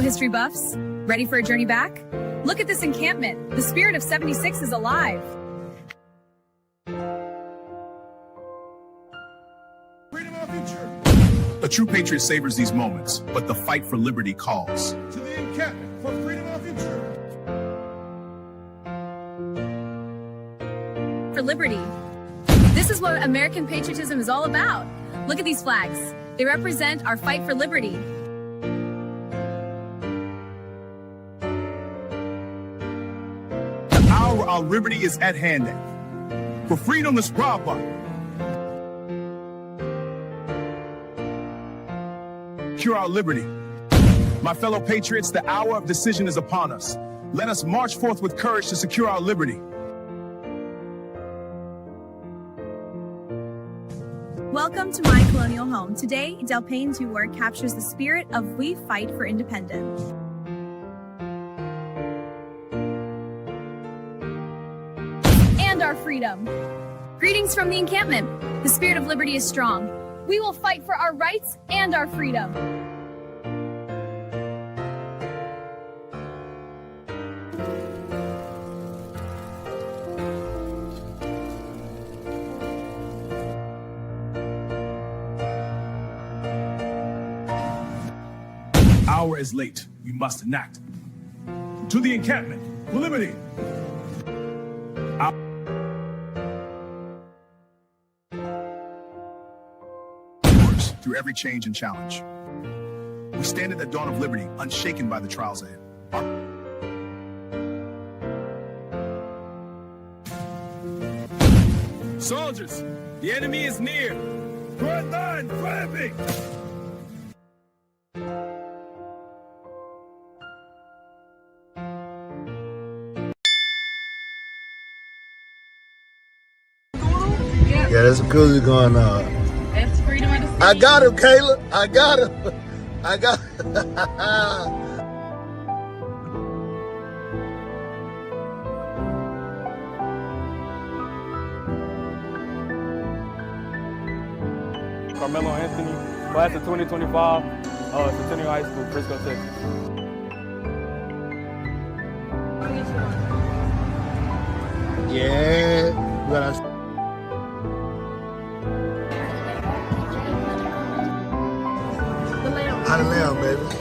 Hello, history buffs. Ready for a journey back? Look at this encampment. The spirit of 76 is alive. Freedom of future. A true patriot savors these moments, but the fight for liberty calls. To the encampment for freedom of future. For liberty. This is what American patriotism is all about. Look at these flags. They represent our fight for liberty. The hour our liberty is at hand. For freedom is proper. Secure our liberty. My fellow patriots, the hour of decision is upon us. Let us march forth with courage to secure our liberty. Welcome to my colonial home. Today, Del Payne's work captures the spirit of we fight for independence. And our freedom. Greetings from the encampment. The spirit of liberty is strong. We will fight for our rights and our freedom. Hour is late. We must enact. To the encampment for liberty. Through every change and challenge. We stand at the dawn of liberty, unshaken by the trials ahead. Soldiers, the enemy is near. Front line, firing. Yeah, there's a coolie going on. That's freedom of the city. I got him, Kayla. I got him. I got him. Karmelo Anthony, class of 2025, Centennial High School, Frisco, Texas. Yeah. You gotta... Out of lamb, baby.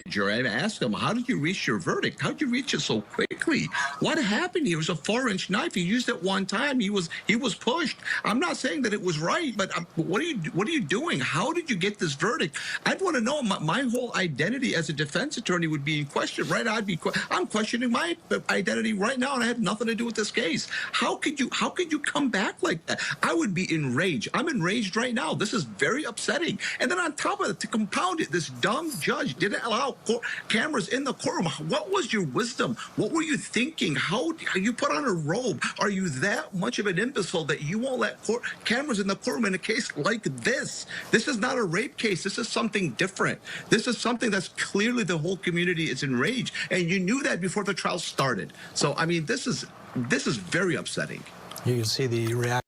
Jury, I asked him, how did you reach your verdict? How did you reach it so quickly? What happened here? It was a 4-inch knife. He used it one time. He was pushed. I'm not saying that it was right, but what are you doing? How did you get this verdict? I'd want to know. My whole identity as a defense attorney would be in question, right? I'm questioning my identity right now, and I have nothing to do with this case. How could you come back like that? I would be enraged. I'm enraged right now. This is very upsetting. And then on top of it, to compound it, this dumb judge didn't allow cameras in the courtroom. What was your wisdom? What were you thinking? How you put on a robe? Are you that much of an imbecile that you won't let cameras in the courtroom in a case like this? This is not a rape case. This is something different. This is something that's clearly the whole community is enraged, and you knew that before the trial started. So I mean, this is very upsetting. You can see the reaction.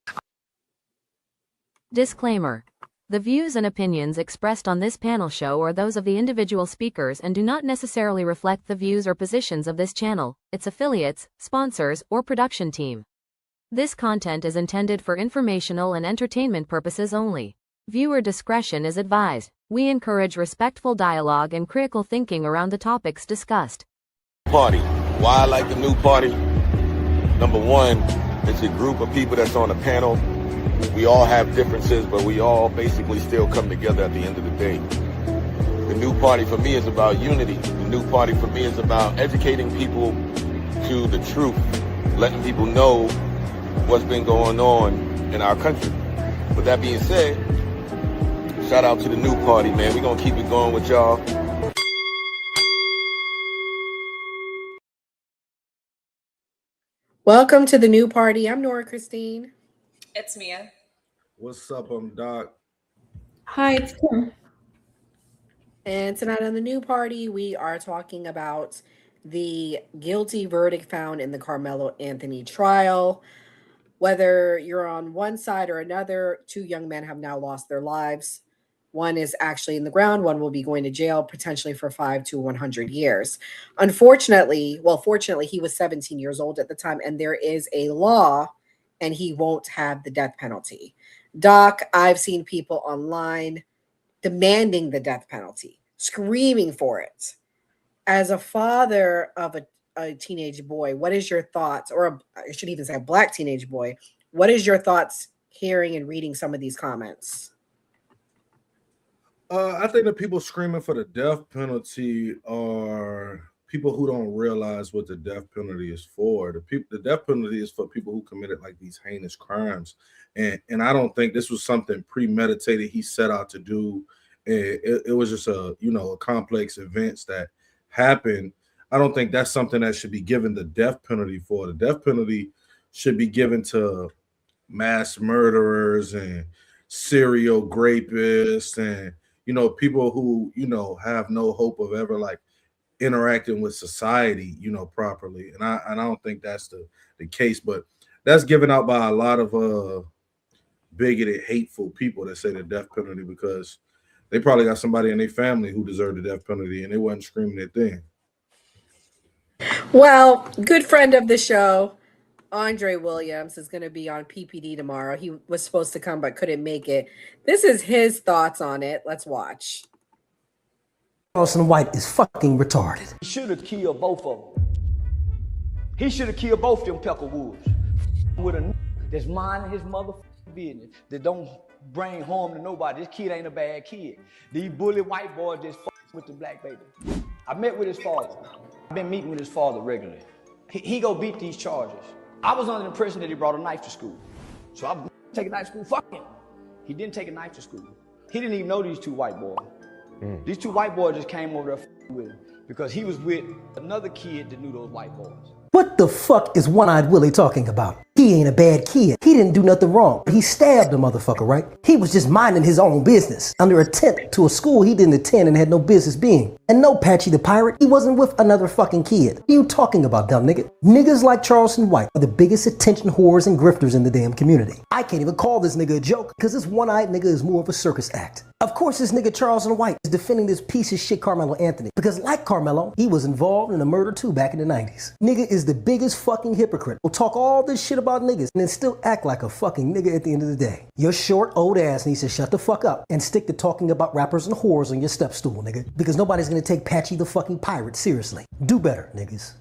Disclaimer. The views and opinions expressed on this panel show are those of the individual speakers and do not necessarily reflect the views or positions of this channel, its affiliates, sponsors, or production team. This content is intended for informational and entertainment purposes only. Viewer discretion is advised. We encourage respectful dialogue and critical thinking around the topics discussed. Party. Why I like the new party? Number one, it's a group of people that's on a panel. We all have differences, but we all basically still come together at the end of the day. The new party for me is about unity. The new party for me is about educating people to the truth, letting people know what's been going on in our country. With that being said, shout out to the new party, man. We're going to keep it going with y'all. Welcome to the new party. I'm Nora Christine. It's Mia. What's up, Doc? Hi, it's Kim. And tonight on the New Party, we are talking about the guilty verdict found in the Karmelo Anthony trial. Whether you're on one side or another, two young men have now lost their lives. One is actually in the ground. One will be going to jail potentially for 5 to 100 years. Unfortunately, fortunately, he was 17 years old at the time, and there is a law, and he won't have the death penalty. Doc, I've seen people online demanding the death penalty, screaming for it. As a father of a teenage boy, what is your thoughts, or I should even say a black teenage boy, what is your thoughts hearing and reading some of these comments? I think the people screaming for the death penalty are people who don't realize what the death penalty is for. The death penalty is for people who committed like these heinous crimes, and I don't think this was something premeditated he set out to do. It was just a complex events that happened. I don't think that's something that should be given the death penalty for. The death penalty should be given to mass murderers and serial rapists and people who have no hope of ever like interacting with society properly. And I don't think that's the case, but that's given out by a lot of bigoted, hateful people that say the death penalty because they probably got somebody in their family who deserved the death penalty and they wasn't screaming their thing. Well, good friend of the show, Andre Williams, is going to be on PPD tomorrow. He was supposed to come but couldn't make it. This is his thoughts on it. Let's watch. Austin White is fucking retarded. He should have killed both of them. He should have killed both them Peckerwoods. With a that's minding his motherfucking business, that don't bring harm to nobody. This kid ain't a bad kid. These bully white boys just with the black baby. I met with his father. I've been meeting with his father regularly. He go beat these charges. I was under the impression that he brought a knife to school. So I take a knife to school, fuck him. He didn't take a knife to school. He didn't even know these two white boys. These two white boys just came over there with him because he was with another kid that knew those white boys. What the fuck is One-Eyed Willie talking about? He ain't a bad kid. He didn't do nothing wrong. He stabbed the motherfucker, right? He was just minding his own business under a tent to a school he didn't attend and had no business being. And no, Patchy the Pirate, he wasn't with another fucking kid. What are you talking about, dumb nigga? Niggas like Charleston White are the biggest attention whores and grifters in the damn community. I can't even call this nigga a joke because this one-eyed nigga is more of a circus act. Of course, this nigga Charleston White is defending this piece of shit Karmelo Anthony because like Karmelo, he was involved in a murder too back in the 90s. Nigga is the biggest fucking hypocrite. Will talk all this shit about niggas and then still act like a fucking nigga at the end of the day. Your short old ass needs to shut the fuck up and stick to talking about rappers and whores on your step stool, nigga, because nobody's gonna take Patchy the fucking Pirate seriously. Do better, niggas.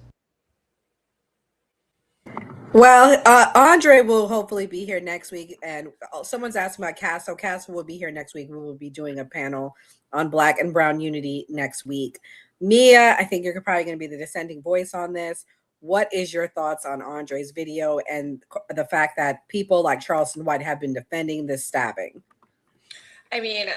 Well, Andre will hopefully be here next week, and someone's asking about Cass. So Cass will be here next week. We will be doing a panel on Black and Brown unity next week. Mia, I think you're probably going to be the dissenting voice on this. What is your thoughts on Andre's video and the fact that people like Charleston White have been defending this stabbing? I mean,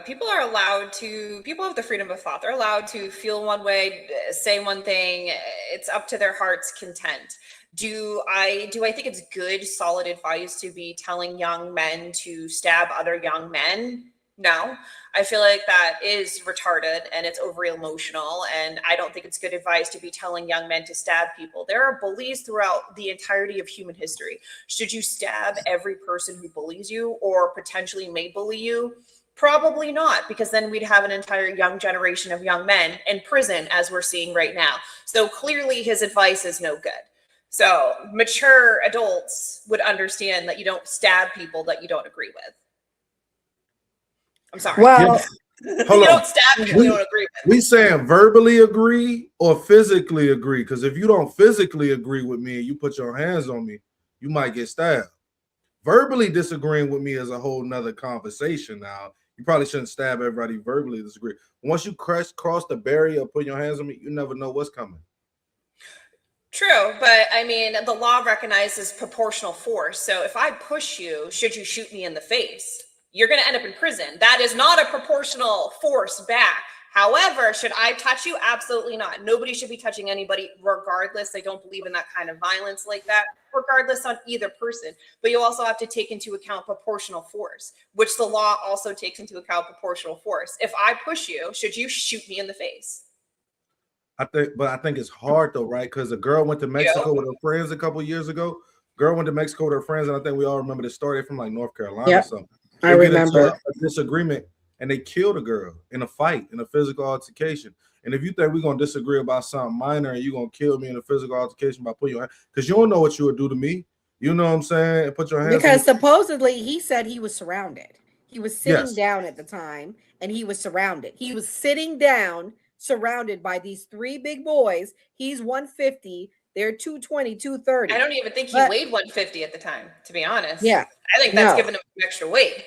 people have the freedom of thought. They're allowed to feel one way, say one thing. It's up to their heart's content. Do I think it's good, solid advice to be telling young men to stab other young men? No, I feel like that is retarded and it's over emotional. And I don't think it's good advice to be telling young men to stab people. There are bullies throughout the entirety of human history. Should you stab every person who bullies you or potentially may bully you? Probably not, because then we'd have an entire young generation of young men in prison as we're seeing right now. So clearly his advice is no good. So mature adults would understand that you don't stab people that you don't agree with. I'm sorry. Well, you don't stab people you don't agree with. We saying verbally agree or physically agree? Because if you don't physically agree with me and you put your hands on me, you might get stabbed. Verbally disagreeing with me is a whole nother conversation now. You probably shouldn't stab everybody verbally disagree. Once you cross the barrier of putting your hands on me, you never know what's coming. True, but I mean, the law recognizes proportional force. So if I push you, should you shoot me in the face, you're going to end up in prison. That is not a proportional force back. However, should I touch you? Absolutely not. Nobody should be touching anybody regardless. I don't believe in that kind of violence like that, regardless on either person. But you also have to take into account proportional force, which the law also takes into account proportional force. If I push you, should you shoot me in the face? I think it's hard though, right? Because a girl went to Mexico with her friends a couple years ago. Girl went to Mexico with her friends, and I think we all remember this story from like North Carolina or something. I remember a disagreement, and they killed a girl in a fight, in a physical altercation. And if you think we're gonna disagree about something minor and you're gonna kill me in a physical altercation by putting your hand, because you don't know what you would do to me. You know what I'm saying? Put your hands. Because supposedly he said he was surrounded. He was sitting down at the time, and he was surrounded. He was sitting down, surrounded by these three big boys. He's 150. They're 220, 230. I don't even think he weighed 150 at the time, to be honest. Yeah. I think that's giving him extra weight.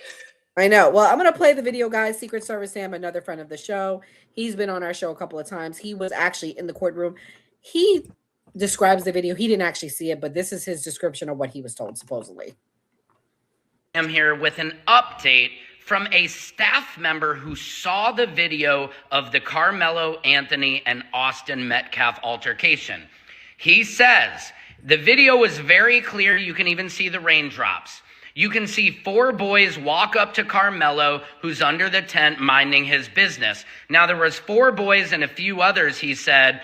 I know. Well, I'm going to play the video, guys. Secret Service Sam, another friend of the show. He's been on our show a couple of times. He was actually in the courtroom. He describes the video. He didn't actually see it, but this is his description of what he was told, supposedly. I'm here with an update from a staff member who saw the video of the Karmelo Anthony and Austin Metcalf altercation. He says, the video is very clear. You can even see the raindrops. You can see four boys walk up to Karmelo, who's under the tent minding his business. Now, there was four boys and a few others, he said.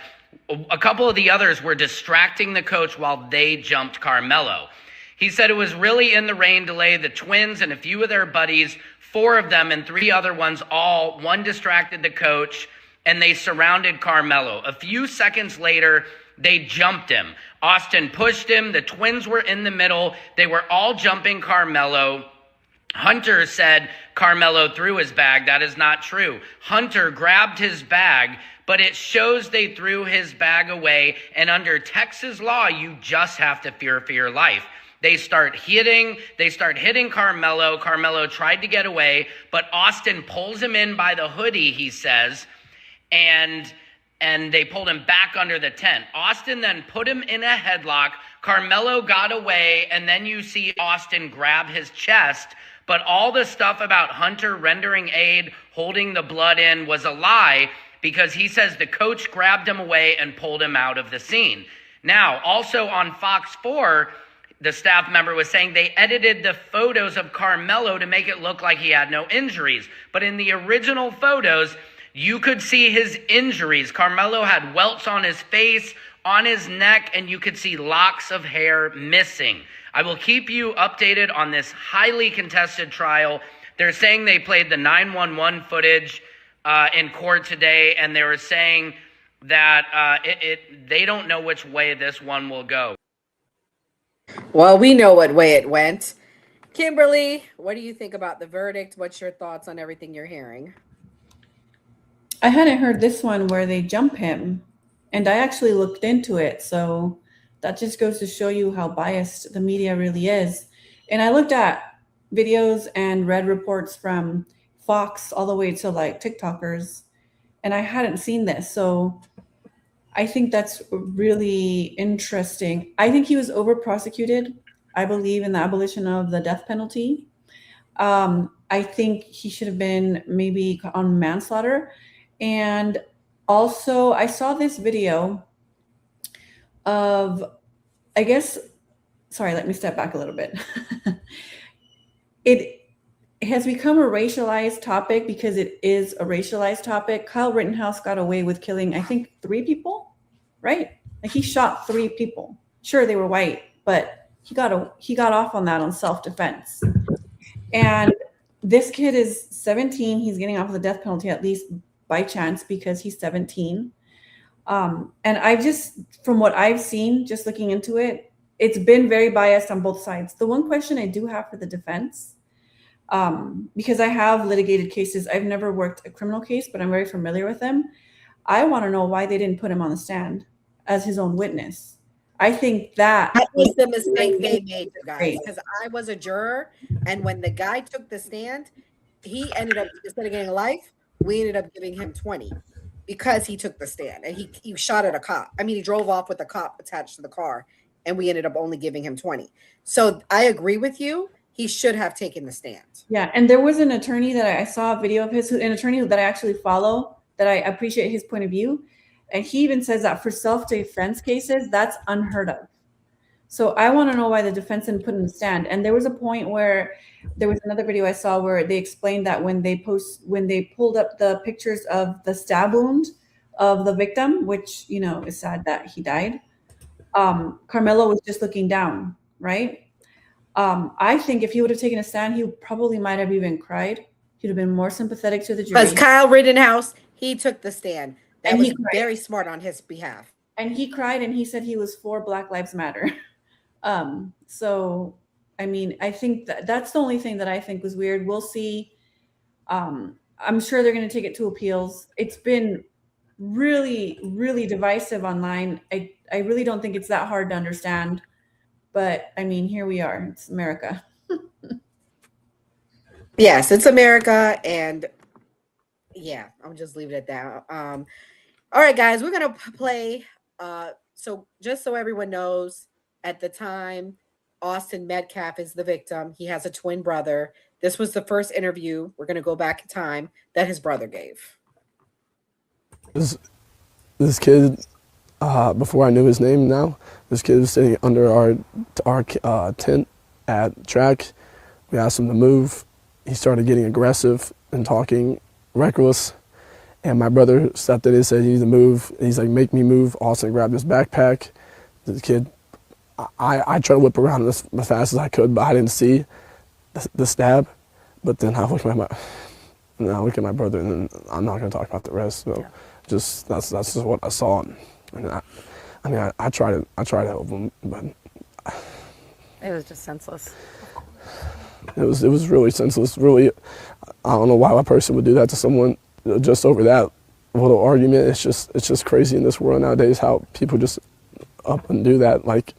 A couple of the others were distracting the coach while they jumped Karmelo. He said it was really in the rain delay. The twins and a few of their buddies, four of them and three other ones, one distracted the coach, and they surrounded Karmelo. A few seconds later, they jumped him. Austin pushed him. The twins were in the middle. They were all jumping Karmelo. Hunter said Karmelo threw his bag. That is not true. Hunter grabbed his bag, but it shows they threw his bag away. And under Texas law, you just have to fear for your life. They start hitting Karmelo. Karmelo tried to get away, but Austin pulls him in by the hoodie, he says, and they pulled him back under the tent. Austin then put him in a headlock. Karmelo got away, and then you see Austin grab his chest. But all the stuff about Hunter rendering aid, holding the blood in, was a lie, because he says the coach grabbed him away and pulled him out of the scene. Now, also on Fox 4, the staff member was saying they edited the photos of Karmelo to make it look like he had no injuries. But in the original photos, you could see his injuries. Karmelo had welts on his face, on his neck, and you could see locks of hair missing. I will keep you updated on this highly contested trial. They're saying they played the 911 footage in court today, and they were saying that they don't know which way this one will go. Well, we know what way it went. Kimberly, what do you think about the verdict? What's your thoughts on everything you're hearing? I hadn't heard this one where they jump him, and I actually looked into it. So that just goes to show you how biased the media really is. And I looked at videos and read reports from Fox all the way to like TikTokers, and I hadn't seen this. So I think that's really interesting. I think he was over prosecuted. I believe in the abolition of the death penalty. I think he should have been maybe on manslaughter. And also, I saw this video of, sorry, let me step back a little bit. It has become a racialized topic because it is a racialized topic. Kyle Rittenhouse got away with killing, I think, 3 people, right? Like he shot 3 people. Sure, they were white, but he got off on that on self-defense. And this kid is 17. He's getting off of the death penalty, at least by chance, because he's 17. And I just, from what I've seen, just looking into it, it's been very biased on both sides. The one question I do have for the defense, because I have litigated cases, I've never worked a criminal case, but I'm very familiar with them. I want to know why they didn't put him on the stand as his own witness. I think that was the mistake they made, you guys, because I was a juror, and when the guy took the stand, he ended up, instead of getting life, we ended up giving him 20 because he took the stand, and he shot at a cop. I mean, he drove off with a cop attached to the car, and we ended up only giving him 20. So I agree with you. He should have taken the stand. Yeah, and there was an attorney that I saw a video of his, an attorney that I actually follow, that I appreciate his point of view. And he even says that for self-defense cases, that's unheard of. So I want to know why the defense didn't put in the stand. And there was a point where there was another video I saw where they explained that when they pulled up the pictures of the stab wound of the victim, which, you know, is sad that he died, Karmelo was just looking down, right? I think if he would have taken a stand, he probably might have even cried. He'd have been more sympathetic to the jury. Because Kyle Rittenhouse, he took the stand. That And was he cried. very smart on his behalf. And he cried and he said he was for Black Lives Matter. So, I mean, I think that's the only thing that I think was weird. We'll see. I'm sure they're going to take it to appeals. It's been really, really divisive online. I really don't think it's that hard to understand. But, I mean, here we are. It's America. Yes, it's America. And, yeah, I'll just leave it at that. All right, guys, we're going to play. So just so everyone knows, at the time, Austin Metcalf is the victim. He has a twin brother. This was the first interview, we're going to go back in time, that his brother gave. This kid, before I knew his name now, this kid was sitting under our tent at track. We asked him to move. He started getting aggressive and talking reckless. And my brother stepped in and said, "You need to move." And he's like, "Make me move." Austin grabbed his backpack. The kid, I tried to whip around as fast as I could, but I didn't see the stab. But then I look at my brother, and then I'm not going to talk about the rest. So just that's just what I saw. And I tried to help him, but it was just senseless. It was really senseless. Really, I don't know why a person would do that to someone just over that little argument. It's just crazy in this world nowadays how people just up and do that. Like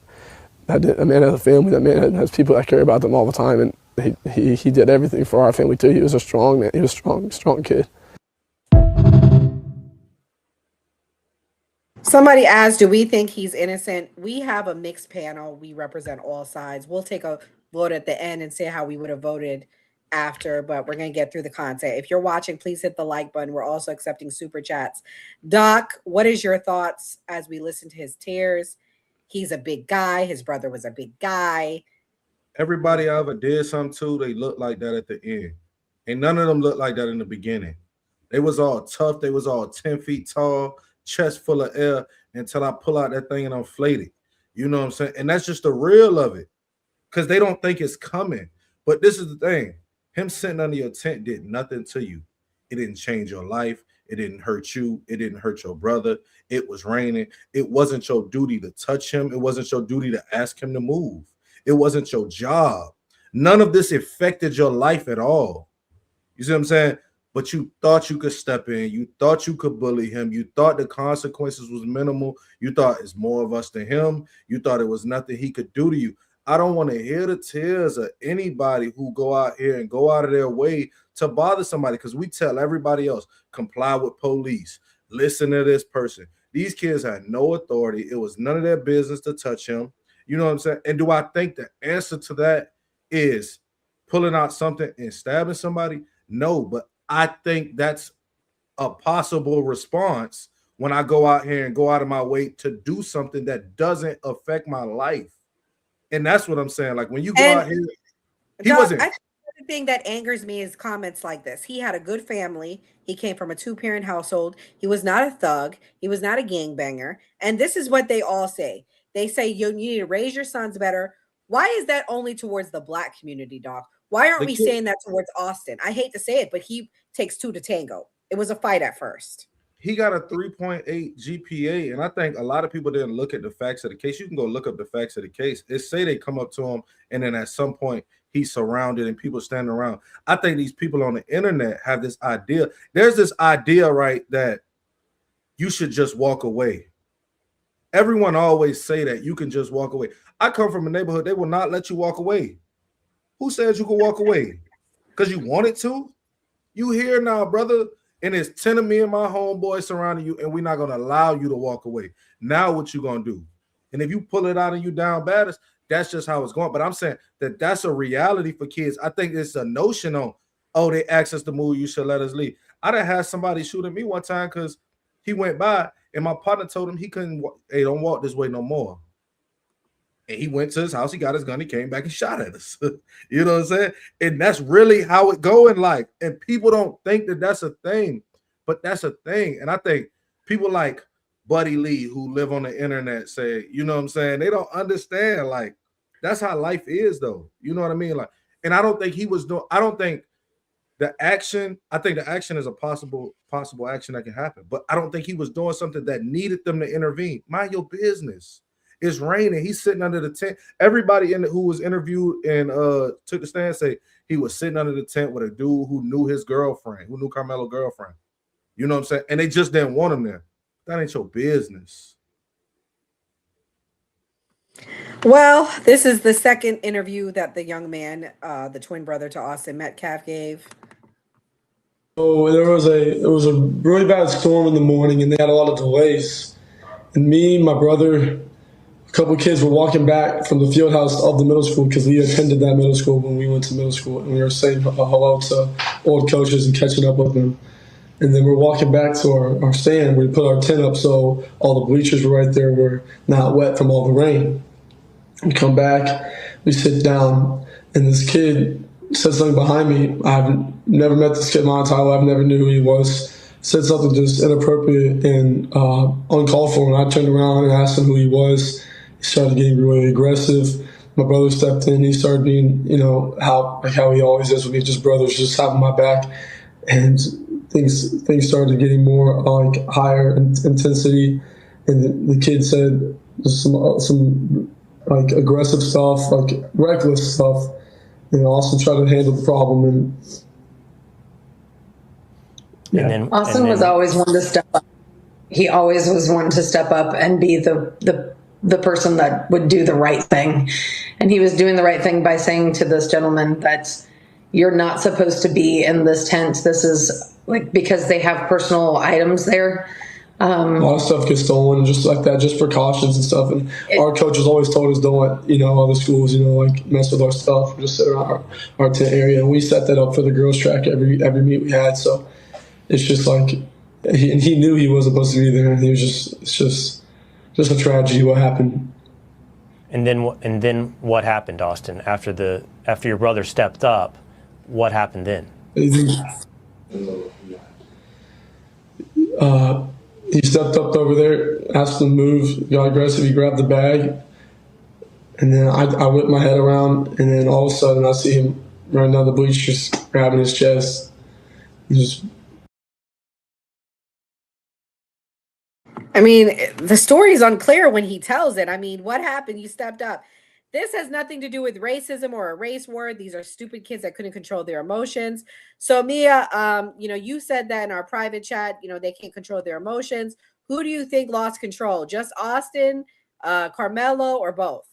that man has a family. That man has people that care about them all the time, and he did everything for our family too. He was a strong man. He was a strong kid. Somebody asked, do we think he's innocent? We have a mixed panel. We represent all sides. We'll take a vote at the end and say how we would have voted after, but we're going to get through the content. If you're watching, please hit the like button. We're also accepting super chats. Doc, what is your thoughts as we listen to his tears? He's a big guy. His brother was a big guy. Everybody I ever did something to, they looked like that at the end. And none of them looked like that in the beginning. They was all tough. They was all 10 feet tall, chest full of air, until I pull out that thing and inflate it. You know what I'm saying? And that's just the real of it. Because they don't think it's coming. But this is the thing. Him sitting under your tent did nothing to you. It didn't change your life. It didn't hurt you. It didn't hurt your brother. It was raining. It wasn't your duty to touch him. It wasn't your duty to ask him to move. It wasn't your job. None of this affected your life at all. You see what I'm saying? But you thought you could step in. You thought you could bully him. You thought the consequences was minimal. You thought it's more of us than him. You thought it was nothing he could do to you. I don't want to hear the tears of anybody who go out here and go out of their way to bother somebody, because we tell everybody else, comply with police, listen to this person. These kids had no authority. It was none of their business to touch him. You know what I'm saying? And do I think the answer to that is pulling out something and stabbing somebody? No, but I think that's a possible response when I go out here and go out of my way to do something that doesn't affect my life. And that's what I'm saying. Like when you go out here, he wasn't. I think the thing that angers me is comments like this. He had a good family. He came from a 2-parent household. He was not a thug. He was not a gangbanger. And this is what they all say. They say you need to raise your sons better. Why is that only towards the Black community, Doc? Why aren't we saying that towards Austin? I hate to say it, but he takes 2 to tango. It was a fight at first. He got a 3.8 GPA, and I think a lot of people didn't look at the facts of the case. You can go look up the facts of the case. It say they come up to him, and then at some point he's surrounded and people standing around. I think these people on the internet have this idea. There's this idea, right, that you should just walk away. Everyone always say that you can just walk away. I come from a neighborhood, they will not let you walk away. Who says you can walk away? Because you wanted to? You here now, brother. And it's 10 of me and my homeboys surrounding you, and we're not going to allow you to walk away. Now what you going to do? And if you pull it out and you down baddest, that's just how it's going. But I'm saying that that's a reality for kids. I think it's a notion on oh, they asked us to move, you should let us leave. I done had somebody shoot at me one time because he went by and my partner told him he couldn't, hey, don't walk this way no more. And he went to his house, he got his gun, he came back and shot at us. You know what I'm saying? And that's really how it go in life. And people don't think that that's a thing, but that's a thing. And I think people like Buddy Lee who live on the internet say, you know what I'm saying? They don't understand, like, that's how life is though. You know what I mean? Like, and I don't think he was doing, I don't think the action, I think the action is a possible action that can happen, but I don't think he was doing something that needed them to intervene. Mind your business. It's raining. He's sitting under the tent. Everybody who was interviewed and took the stand say he was sitting under the tent with a dude who knew his girlfriend, who knew Karmelo's girlfriend. You know what I'm saying? And they just didn't want him there. That ain't your business. Well, this is the second interview that the young man, the twin brother to Austin Metcalf, gave. Oh, it was a really bad storm in the morning, and they had a lot of delays. And me, my brother, a couple of kids were walking back from the field house of the middle school because we attended that middle school when we went to middle school, and we were saying hello to old coaches and catching up with them. And then we're walking back to our stand. We put our tent up so all the bleachers were right there, were not wet from all the rain. We come back, we sit down, and this kid said something behind me. I've never met this kid in my entire life. I never knew who he was. Said something just inappropriate and uncalled for. And I turned around and asked him who he was. He started getting really aggressive. My brother stepped in. He started being, how he always is with me, just brothers, just having my back. And things started getting more like higher intensity. And the kid said some like aggressive stuff, like reckless stuff. And also try to handle the problem. And Austin was always one to step up. He always was one to step up and be the person that would do the right thing. And he was doing the right thing by saying to this gentleman that you're not supposed to be in this tent. This is because they have personal items there. A lot of stuff gets stolen, just like that, just precautions and stuff. And our coaches always told us don't let, other schools, mess with our stuff. Just sit around our tent area. And we set that up for the girls' track every meet we had. So it's just like, he knew he wasn't supposed to be there. And he was it's just a tragedy what happened. And then what happened, Austin? After your brother stepped up, what happened then? He stepped up over there, asked him to move, got aggressive. He grabbed the bag, and then I whipped my head around, and then all of a sudden I see him running down the bleachers, grabbing his chest. I mean, the story is unclear when he tells it. I mean, what happened? You stepped up. This has nothing to do with racism or a race war. These are stupid kids that couldn't control their emotions. So Mia, you said that in our private chat, they can't control their emotions. Who do you think lost control? Just Austin, Karmelo, or both?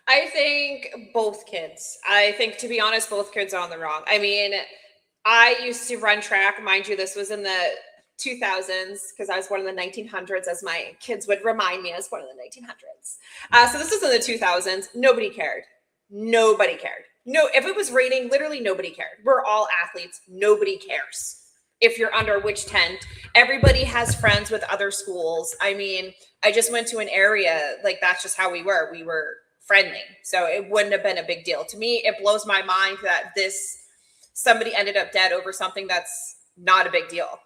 I think both kids. I think, to be honest, both kids are on the wrong. I mean, I used to run track. Mind you, this was in the 2000s because I was born in the 1900s, as my kids would remind me. I was born in the 1900s. So this was in the 2000s. Nobody cared. No, if it was raining, literally nobody cared. We're all athletes. Nobody cares if you're under which tent. Everybody has friends with other schools. I mean, I just went to an area, that's just how we were. We were friendly. So it wouldn't have been a big deal. To me, it blows my mind that somebody ended up dead over something that's not a big deal.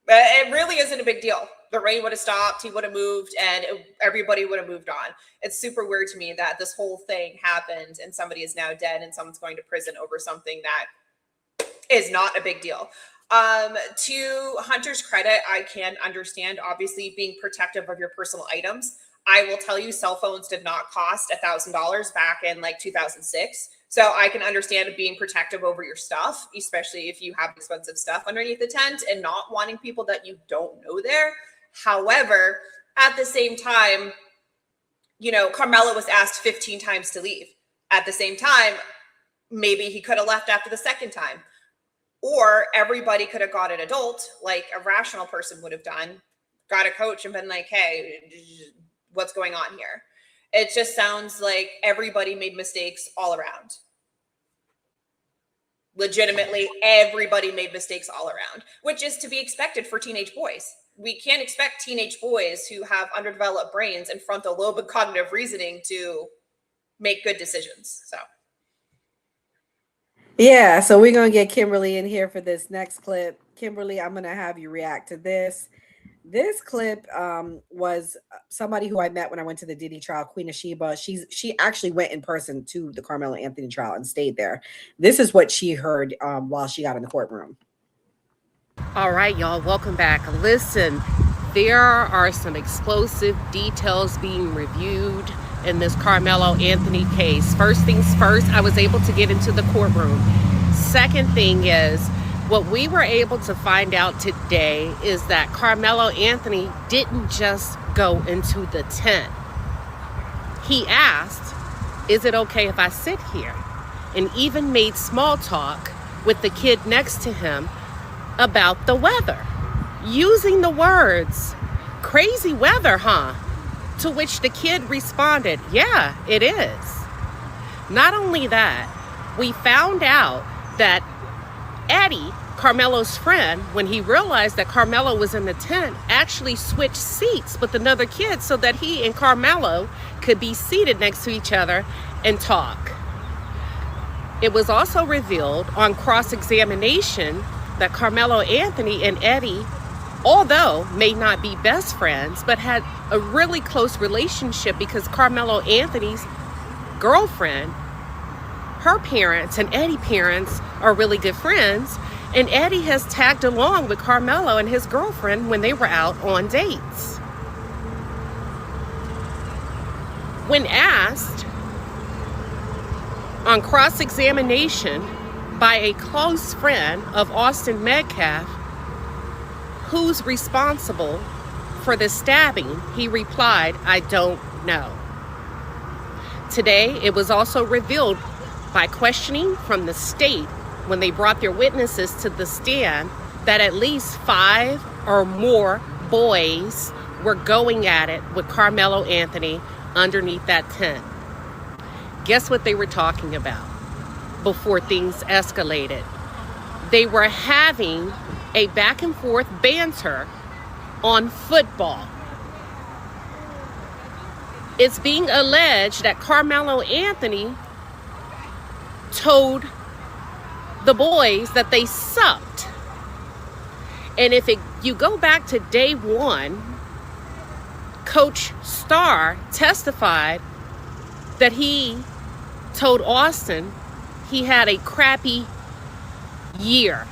It really isn't a big deal. The rain would have stopped, he would have moved, and everybody would have moved on. It's super weird to me that this whole thing happened and somebody is now dead and someone's going to prison over something that is not a big deal. To Hunter's credit, I can understand, obviously, being protective of your personal items. I will tell you, cell phones did not cost $1,000 back in 2006. So I can understand being protective over your stuff, especially if you have expensive stuff underneath the tent and not wanting people that you don't know there. However, at the same time, Karmelo was asked 15 times to leave. At the same time, maybe he could have left after the second time. Or everybody could have got an adult, like a rational person would have done, got a coach and been like, hey, what's going on here? It just sounds like everybody made mistakes all around. legitimately everybody made mistakes all around, which is to be expected for teenage boys. We can't expect teenage boys who have underdeveloped brains and frontal lobe and cognitive reasoning to make good decisions. So Yeah, so we're gonna get Kimberly in here for this next clip. Kimberly, I'm gonna have you react to this. This clip was somebody who I met when I went to the Diddy trial, Queen of Sheba. She actually went in person to the Karmelo Anthony trial and stayed there. This is what she heard while she got in the courtroom. All right, y'all, welcome back. Listen, there are some explosive details being reviewed in this Karmelo Anthony case. First things first, I was able to get into the courtroom. Second thing is, what we were able to find out today is that Karmelo Anthony didn't just go into the tent. He asked, is it okay if I sit here? And even made small talk with the kid next to him about the weather, using the words, crazy weather, huh? To which the kid responded, yeah, it is. Not only that, we found out that Eddie, Karmelo's friend, when he realized that Karmelo was in the tent, actually switched seats with another kid so that he and Karmelo could be seated next to each other and talk. It was also revealed on cross-examination that Karmelo Anthony and Eddie, although may not be best friends, but had a really close relationship because Karmelo Anthony's girlfriend, her parents and Eddie's parents are really good friends. And Eddie has tagged along with Karmelo and his girlfriend when they were out on dates. When asked on cross-examination by a close friend of Austin Metcalf, who's responsible for the stabbing, he replied, I don't know. Today, it was also revealed by questioning from the state when they brought their witnesses to the stand that at least 5 or more boys were going at it with Karmelo Anthony underneath that tent. Guess what they were talking about before things escalated? They were having a back and forth banter on football. It's being alleged that Karmelo Anthony told the boys that they sucked. And if you go back to day one, Coach Starr testified that he told Austin he had a crappy year.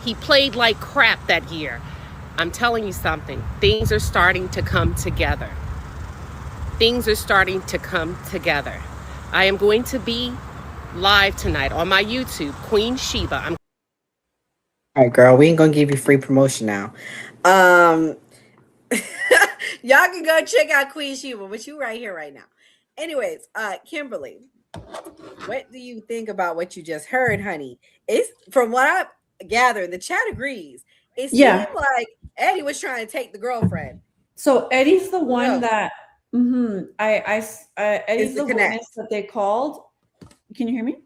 He played like crap that year. I'm telling you something, things are starting to come together. Things are starting to come together. I am going to be live tonight on my YouTube, Queen Sheba. All right, girl, we ain't gonna give you free promotion now. Y'all can go check out Queen Sheba, but you right here right now. Anyways, Kimberly, what do you think about what you just heard, honey? It's from what I gather, the chat agrees. It seemed like Eddie was trying to take the girlfriend. So Eddie's the one that Eddie's the witness that they called. Can you hear me?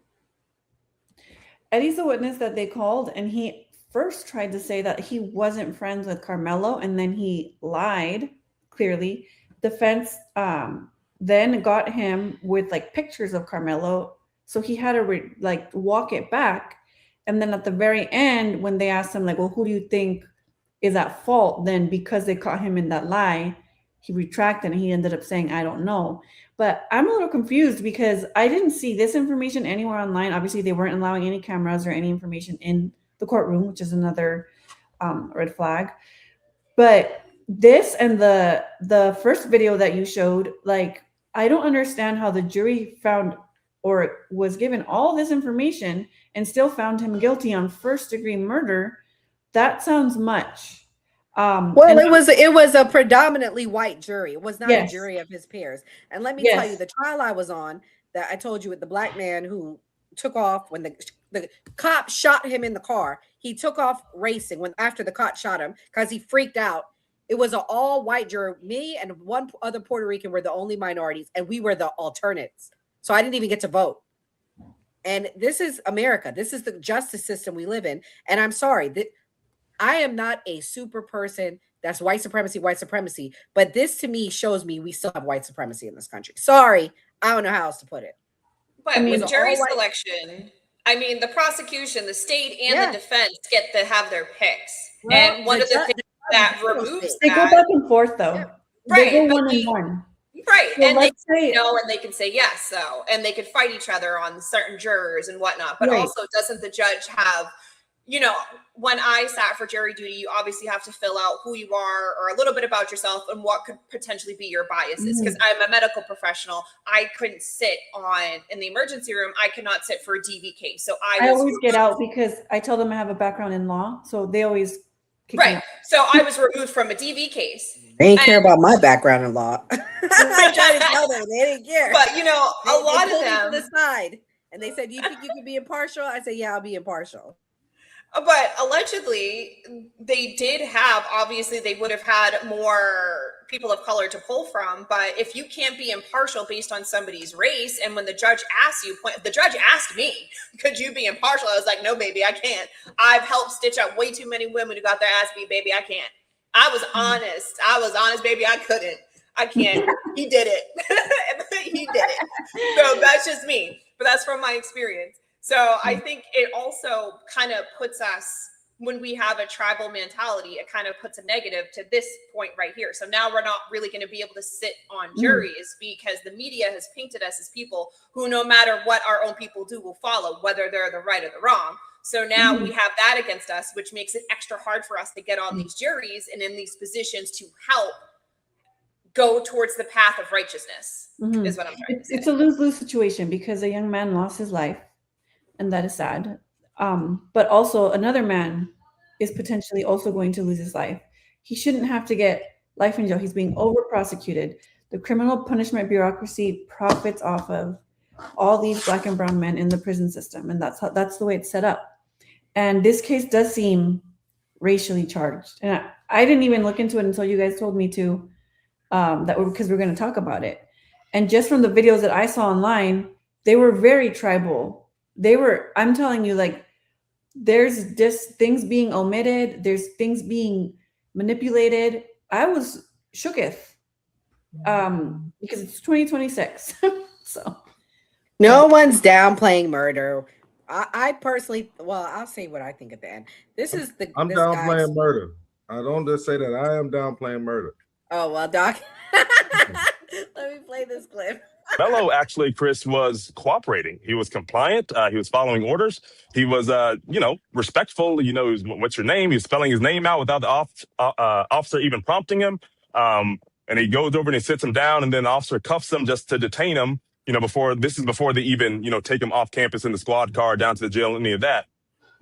Eddie's the witness that they called, and he first tried to say that he wasn't friends with Karmelo, and then he lied, clearly. Defense then got him with like pictures of Karmelo, so he had to walk it back. And then at the very end, when they asked him, like, well, who do you think is at fault? Then because they caught him in that lie, he retracted and he ended up saying, I don't know. But I'm a little confused because I didn't see this information anywhere online. Obviously, they weren't allowing any cameras or any information in the courtroom, which is another red flag. But this and the first video that you showed, like, I don't understand how the jury found or was given all this information and still found him guilty on first-degree murder. That sounds much. Well, it was a predominantly white jury. It was not a jury of his peers. And let me tell you, the trial I was on, that I told you with the black man who took off when the cop shot him in the car. He took off racing after the cop shot him because he freaked out. It was an all-white jury. Me and one other Puerto Rican were the only minorities, and we were the alternates. So I didn't even get to vote. And this is America. This is the justice system we live in. And I'm sorry that I am not a super person that's white supremacy. But this to me shows me we still have white supremacy in this country. Sorry, I don't know how else to put it. But with jury selection, I mean, the prosecution, the state, and the defense get to have their picks. Well, and one of the things that removes they go that, back and forth though. right? They go but one and one. Right, So and they let's can say say- no, and they can say yes, though, and they could fight each other on certain jurors and whatnot. But Right. also, doesn't the judge have, you know, when I sat for jury duty, you obviously have to fill out who you are or a little bit about yourself and what could potentially be your biases. Because I'm a medical professional, I couldn't sit in the emergency room. I could not sit for a DV case, so I always get out because I tell them I have a background in law, so they always kick me right. out. So I was removed from a DV case. They didn't care about my background in law. I tried to tell them they didn't care. But you know, a lot of pulled me them to the side, and they said, "You think you can be impartial?" I said, "Yeah, I'll be impartial." But allegedly, they did have, obviously, they would have had more people of color to pull from. But if you can't be impartial based on somebody's race, and when the judge asks you, the judge asked me, could you be impartial? I was like, no, baby, I can't. I've helped stitch up way too many women who got their ass beat, baby, I can't. I was honest. Baby, I couldn't. I can't. He did it. He did it. So that's just me. But that's from my experience. So I think it also kind of puts us, when we have a tribal mentality, it kind of puts a negative to this point right here. So now we're not really going to be able to sit on juries because the media has painted us as people who, no matter what our own people do, will follow, whether they're the right or the wrong. So now we have that against us, which makes it extra hard for us to get on these juries and in these positions to help go towards the path of righteousness, is what I'm trying to say. It's a lose-lose situation because a young man lost his life, and that is sad. But also another man is potentially also going to lose his life. He shouldn't have to get life in jail. He's being over-prosecuted. The criminal punishment bureaucracy profits off of all these Black and brown men in the prison system, and that's the way it's set up. And this case does seem racially charged, and I didn't even look into it until you guys told me to. Because we're going to talk about it. And just from the videos that I saw online, they were very tribal. I'm telling you, like, there's just things being omitted. There's things being manipulated. I was shooketh because it's 2026. So no one's downplaying murder. I personally, well, I'll say what I think at the end. I'm downplaying murder. I don't just say that. I am downplaying murder. Oh, well, Doc, let me play this clip. Karmelo actually, Chris, was cooperating. He was compliant. He was following orders. He was, respectful. He was, what's your name? He was spelling his name out without the officer even prompting him. And he goes over and he sits him down, and then the officer cuffs him just to detain him, before they even, take him off campus in the squad car down to the jail, any of that.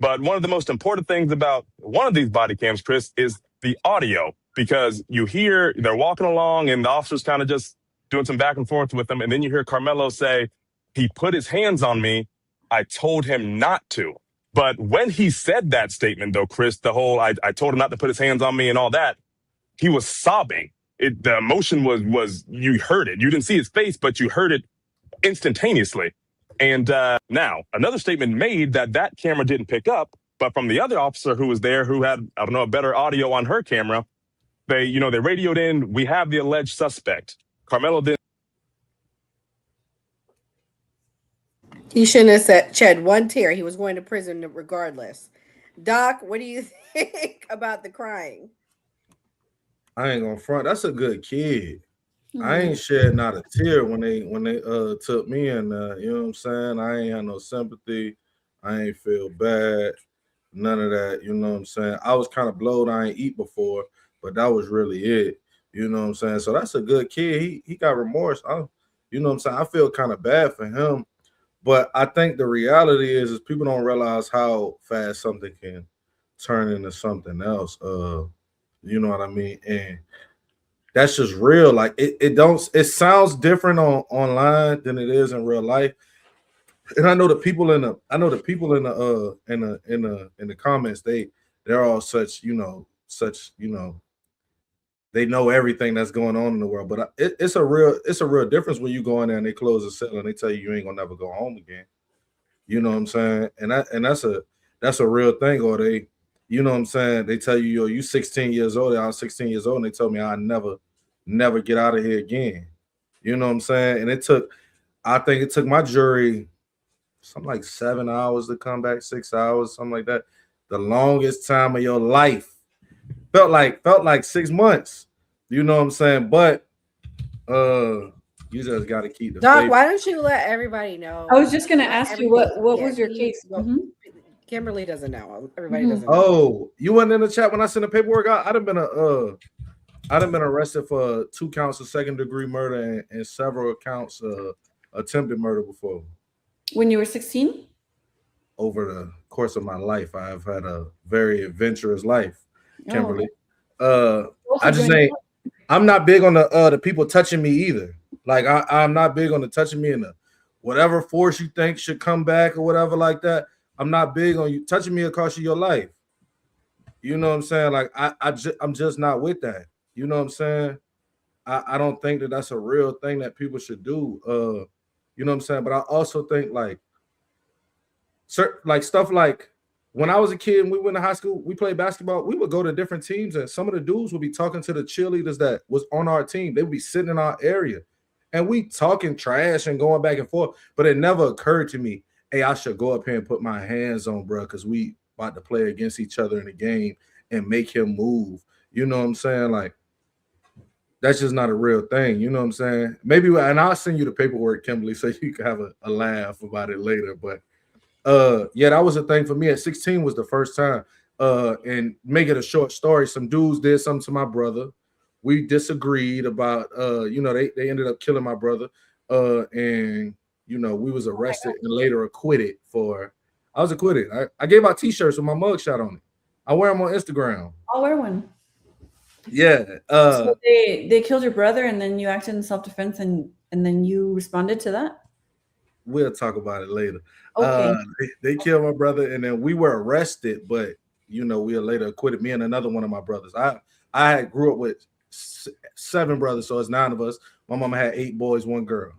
But one of the most important things about one of these body cams, Chris, is the audio. Because you hear they're walking along and the officer's kind of just doing some back and forth with them. And then you hear Karmelo say, he put his hands on me. I told him not to. But when he said that statement, though, Chris, the whole I told him not to put his hands on me and all that, he was sobbing. The emotion was you heard it. You didn't see his face, but you heard it instantaneously. And now another statement made that camera didn't pick up. But from the other officer who was there, who had, a better audio on her camera, they radioed in, we have the alleged suspect. Karmelo didn't. He shouldn't have shed one tear. He was going to prison regardless. Doc, what do you think about the crying? I ain't gonna front. That's a good kid. I ain't shed not a tear when they took me in. You know what I'm saying? I ain't had no sympathy. I ain't feel bad. None of that. You know what I'm saying? I was kind of blowed. I ain't eat before. But that was really it. You know what I'm saying? So that's a good kid. He got remorse. You know what I'm saying? I feel kind of bad for him. But I think the reality is people don't realize how fast something can turn into something else. You know what I mean? And that's just real. Like it sounds different online than it is in real life. And I know the people in the comments, they're all such, they know everything that's going on in the world, but it's a real difference when you go in there and they close the cell and they tell you ain't gonna never go home again. You know what I'm saying? And that's a real thing. Or they, you know what I'm saying? They tell you, yo, you 16 years old. I was 16 years old, and they told me I'd never get out of here again. You know what I'm saying? And I think it took my jury something like 7 hours to come back, 6 hours, something like that. The longest time of your life. Felt like 6 months. You know what I'm saying? But you just got to keep the Doc, faith. why don't you let everybody know? I was just going to ask you what was your please case? go. Kimberly doesn't know. Everybody doesn't know. Oh, you weren't in the chat when I sent the paperwork out? I'd have been arrested for 2 counts of second-degree murder and several counts of attempted murder before. When you were 16? Over the course of my life, I've had a very adventurous life, Kimberly. I'm not big on the people touching me either. Like I'm not big on the touching me and the whatever force you think should come back or whatever like that. I'm not big on you touching me or cost you your life. You know what I'm saying? Like I'm just not with that. You know what I'm saying? I don't think that that's a real thing that people should do. You know what I'm saying? But I also think like stuff like when I was a kid and we went to high school, we played basketball. We would go to different teams, and some of the dudes would be talking to the cheerleaders that was on our team. They would be sitting in our area, and we talking trash and going back and forth. But it never occurred to me, hey, I should go up here and put my hands on bro because we about to play against each other in the game and make him move. You know what I'm saying? Like that's just not a real thing. You know what I'm saying? Maybe, and I'll send you the paperwork, Kimberly, so you can have a laugh about it later. But yeah, that was a thing for me. At 16 was the first time. And make it a short story, some dudes did something to my brother. We disagreed about they ended up killing my brother. And we was arrested and later acquitted for I was acquitted. I gave out t-shirts with my mugshot on it. I wear them on Instagram. I'll wear one. Yeah. So they killed your brother and then you acted in self-defense and then you responded to that? We'll talk about it later. Okay. They killed my brother, and then we were arrested, but we were later acquitted. Me and another one of my brothers. I grew up with 7 brothers, so it's 9 of us. My mama had 8 boys, 1 girl.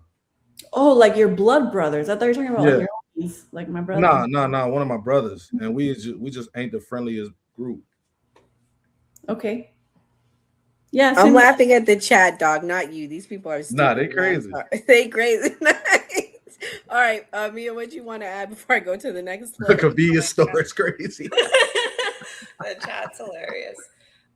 Oh, like your blood brothers. I thought you were talking about Yeah. like your homies, like my brother. No, one of my brothers, and we just ain't the friendliest group. Okay. Yeah, I'm laughing at the chat, dog, not you. These people are stupid. Nah, they crazy. They crazy. All right, Mia, what do you want to add before I go to the next one? The convenience store is crazy. The chat's hilarious.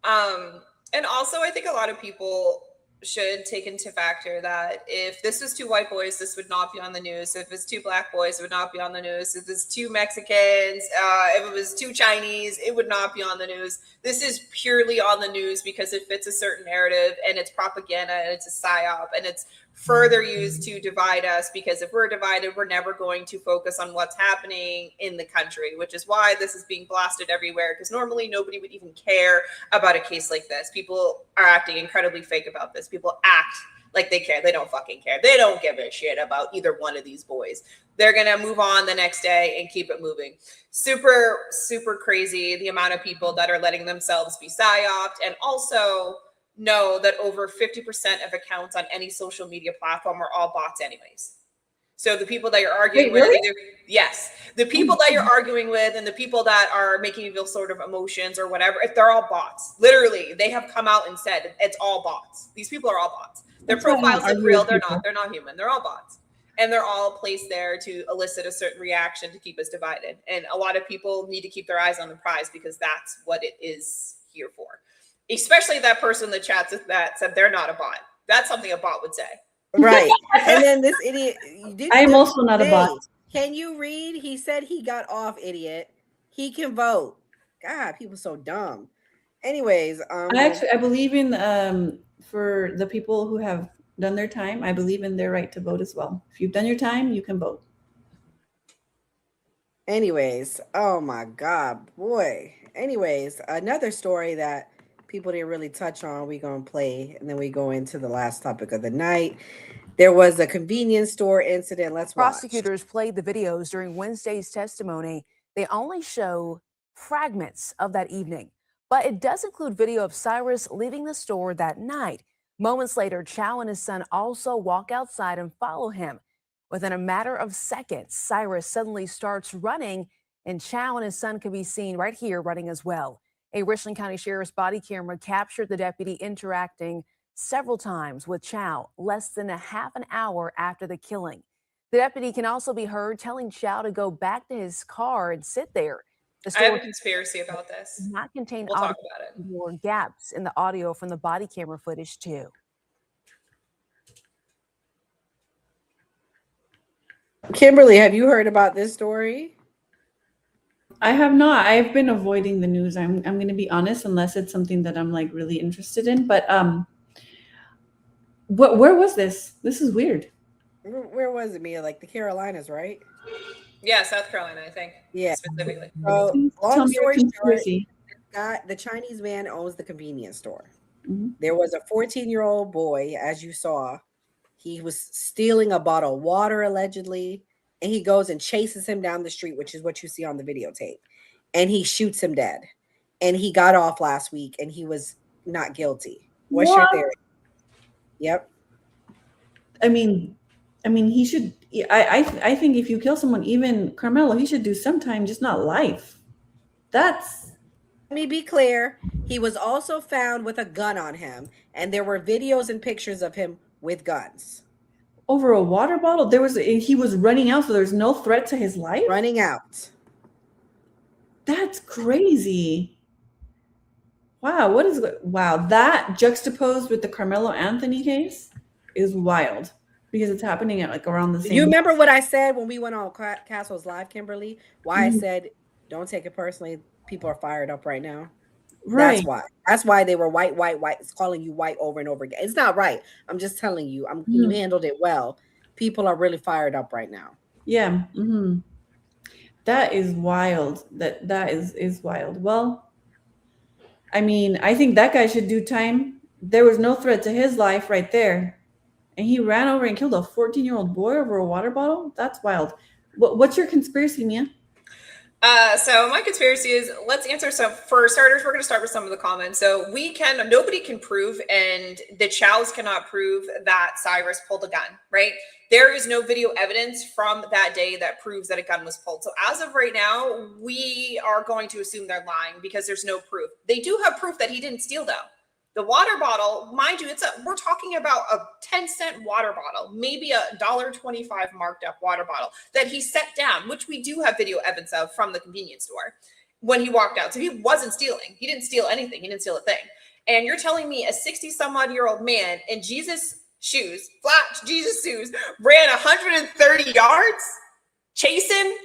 And also, I think a lot of people should take into factor that if this was 2 white boys, this would not be on the news. If it's 2 black boys, it would not be on the news. If it's 2 Mexicans, if it was 2 Chinese, it would not be on the news. This is purely on the news because it fits a certain narrative and it's propaganda and it's a psyop and it's further used to divide us, because if we're divided, we're never going to focus on what's happening in the country, which is why this is being blasted everywhere, because normally nobody would even care about a case like this. People are acting incredibly fake about this. People act like they care. They don't fucking care. They don't give a shit about either one of these boys. They're going to move on the next day and keep it moving. Super, super crazy the amount of people that are letting themselves be psyoped, and also know that over 50% of accounts on any social media platform are all bots anyways. So the people that you're arguing with, yes, the people that you're arguing with and the people that are making you feel sort of emotions or whatever, if they're all bots. Literally, they have come out and said it's all bots. These people are all bots. Their profiles look real. They're not. They're not human. They're all bots. And they're all placed there to elicit a certain reaction to keep us divided. And a lot of people need to keep their eyes on the prize because that's what it is here for. Especially that person in the chat that said they're not a bot. That's something a bot would say. Right. And then this idiot. I am also not a bot. Can you read? He said he got off, idiot. He can vote. God, people so dumb. Anyways, I believe in for the people who have done their time, I believe in their right to vote as well. If you've done your time, you can vote. Anyways, oh my God, boy. Anyways, another story that people didn't really touch on, we're going to play, and then we go into the last topic of the night. There was a convenience store incident. Let's watch. Prosecutors played the videos during Wednesday's testimony. They only show fragments of that evening, but it does include video of Cyrus leaving the store that night. Moments later, Chow and his son also walk outside and follow him. Within a matter of seconds, Cyrus suddenly starts running, and Chow and his son can be seen right here running as well. A Richland County Sheriff's body camera captured the deputy interacting several times with Chow less than a half an hour after the killing. The deputy can also be heard telling Chow to go back to his car and sit there. I have a conspiracy about this. Does not contain We'll audio talk about it. or gaps in the audio from the body camera footage too. Kimberly, have you heard about this story? I have not. I've been avoiding the news. I'm going to be honest, unless it's something that I'm like really interested in. But where was this? This is weird. Where was it, Mia? Like the Carolinas, right? Yeah, South Carolina, I think. Yeah. Specifically. So, Tell long me your story short, conspiracy. the Chinese man owns the convenience store. Mhm. There was a 14-year-old boy, as you saw. He was stealing a bottle of water, allegedly, and he goes and chases him down the street, which is what you see on the videotape. And he shoots him dead. And he got off last week, and he was not guilty. What's your What? theory? Yep. I mean, he should. I think if you kill someone, even Karmelo, he should do some time, just not life. That's. Let me be clear. He was also found with a gun on him, and there were videos and pictures of him with guns. Over a water bottle. He was running out, so there's no threat to his life. Running out. That's crazy. Wow, wow, that juxtaposed with the Karmelo Anthony case is wild because it's happening at like around the same. You remember what I said when we went on Castle's Live, Kimberly? Why I said, don't take it personally. People are fired up right now. Right. That's why. That's why they were white. It's calling you white over and over again. It's not right. I'm just telling you. You handled it well. People are really fired up right now. Yeah. Mm-hmm. That is wild. That is wild. Well, I mean, I think that guy should do time. There was no threat to his life right there. And he ran over and killed a 14-year-old boy over a water bottle? That's wild. What's your conspiracy, Mia? So my conspiracy is, let's answer some. For starters, we're going to start with some of the comments. So nobody can prove, and the Chows cannot prove that Cyrus pulled a gun, right? There is no video evidence from that day that proves that a gun was pulled. So as of right now, we are going to assume they're lying because there's no proof. They do have proof that he didn't steal, though. The water bottle, mind you, we're talking about a 10-cent water bottle, maybe a $1.25 marked up water bottle that he set down, which we do have video evidence of from the convenience store when he walked out. So he wasn't stealing. He didn't steal anything. He didn't steal a thing. And you're telling me a 60-some-odd-year-old man in Jesus shoes, flat Jesus shoes, ran 130 yards chasing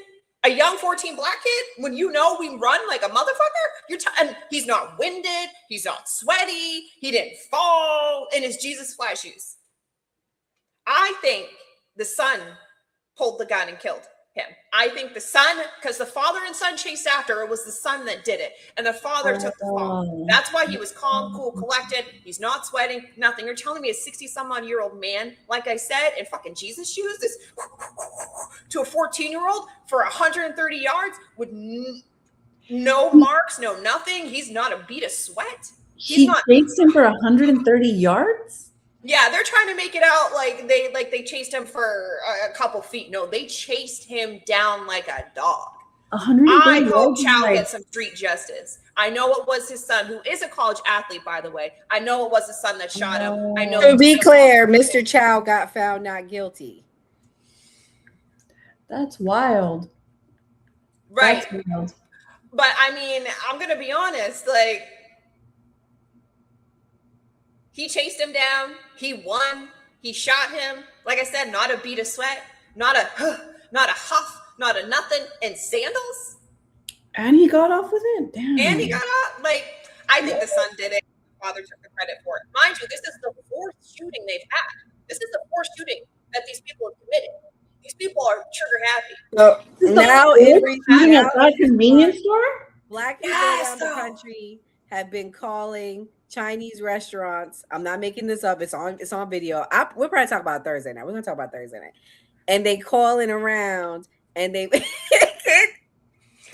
a young 14 black kid when you know we run like a motherfucker? And he's not winded. He's not sweaty. He didn't fall in his Jesus fly shoes. I think the son pulled the gun and killed him. I think the son, because the father and son chased after, it was the son that did it. And the father took the fall. That's why he was calm, cool, collected. He's not sweating, nothing. You're telling me a 60-some-odd-year-old man, like I said, in fucking Jesus shoes, this to a 14-year-old for 130 yards with no marks, no nothing. He's not a bead of sweat. He chased him for 130 yards? Yeah, they're trying to make it out like they chased him for a couple feet. No, they chased him down like a dog. I hope Chow gets some street justice. I know it was his son, who is a college athlete, by the way. I know it was his son that shot him. I know. To be clear, Mr. Chow got found not guilty. That's wild. Right. That's wild. But I mean, I'm gonna be honest, like, he chased him down. He won. He shot him. Like I said, not a bead of sweat, not a huff, not a nothing, and sandals. And he got off with it. Damn. And he got off. Like, I think the son did it. The father took the credit for it. Mind you, this is the fourth shooting they've had. This is the fourth shooting that these people have committed. These people are trigger happy. So now every at that convenience store, black people around the country have been calling Chinese restaurants. I'm not making this up. It's on video. We'll probably talk about Thursday night. We're gonna talk about Thursday night. And they calling around and they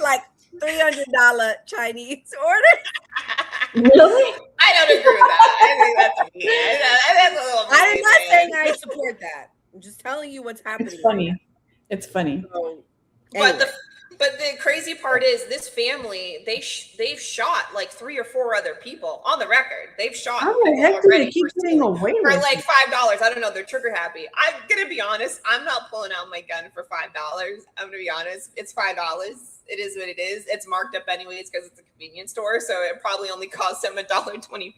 like $300 Chinese order. Really? I don't agree with that. I think that's weird. That's a little. I'm not saying I support that. I'm just telling you what's happening. It's funny. It's funny. So, But the crazy part is this family, they've shot like 3 or 4 other people on the record. They've shot How the heck do they keep getting away for with like it? $5. I don't know. They're trigger happy. I'm gonna be honest. I'm not pulling out my gun for $5. I'm gonna be honest. It's $5. It is what it is. It's marked up anyways because it's a convenience store, so it probably only cost them $1.25.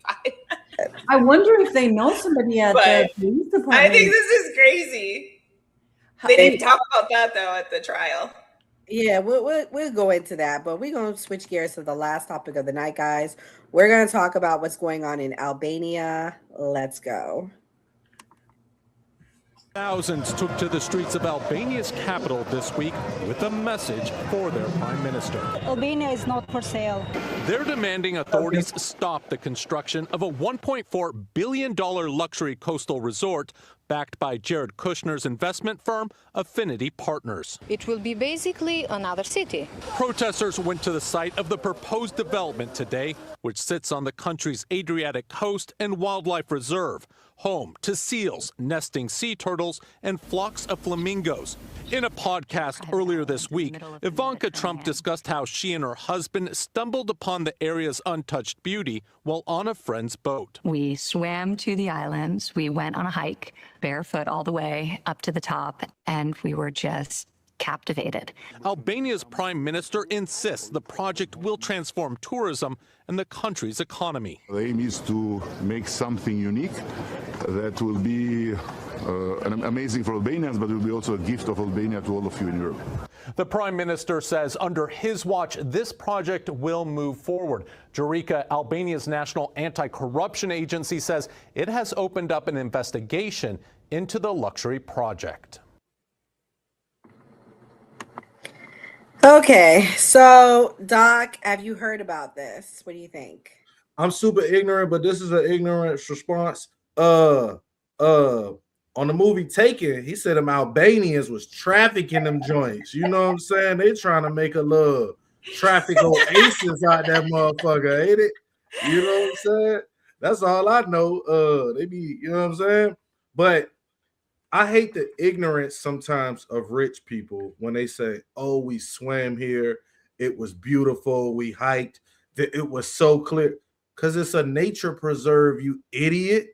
I wonder if they know somebody at the police department. I think this is crazy. They didn't talk about that though at the trial. Yeah, we'll go into that, but we're going to switch gears to the last topic of the night, guys. We're going to talk about what's going on in Albania. Let's go. Thousands took to the streets of Albania's capital this week with a message for their prime minister. Albania is not for sale. They're demanding authorities stop the construction of a $1.4 billion luxury coastal resort backed by Jared Kushner's investment firm, Affinity Partners. It will be basically another city. Protesters went to the site of the proposed development today, which sits on the country's Adriatic coast and wildlife reserve, home to seals, nesting sea turtles, and flocks of flamingos. In a podcast earlier this week, Ivanka Trump discussed how she and her husband stumbled upon the area's untouched beauty while on a friend's boat. We swam to the islands. We went on a hike, barefoot all the way up to the top, and we were just captivated. Albania's prime minister insists the project will transform tourism and the country's economy. The aim is to make something unique that will be amazing for Albanians, but it will be also a gift of Albania to all of you in Europe. The prime minister says under his watch, this project will move forward. Jurica, Albania's national anti-corruption agency, says it has opened up an investigation into the luxury project. Okay, so Doc, have you heard about this? What do you think? I'm super ignorant, but this is an ignorant response. On the movie Taken, he said them Albanians was trafficking them joints. You know what I'm saying? They trying to make a little traffic oasis out that motherfucker, ain't it? You know what I'm saying? That's all I know. They be, you know what I'm saying? But I hate the ignorance sometimes of rich people when they say, oh, we swam here. It was beautiful. We hiked. It was so clear. Because it's a nature preserve, you idiot.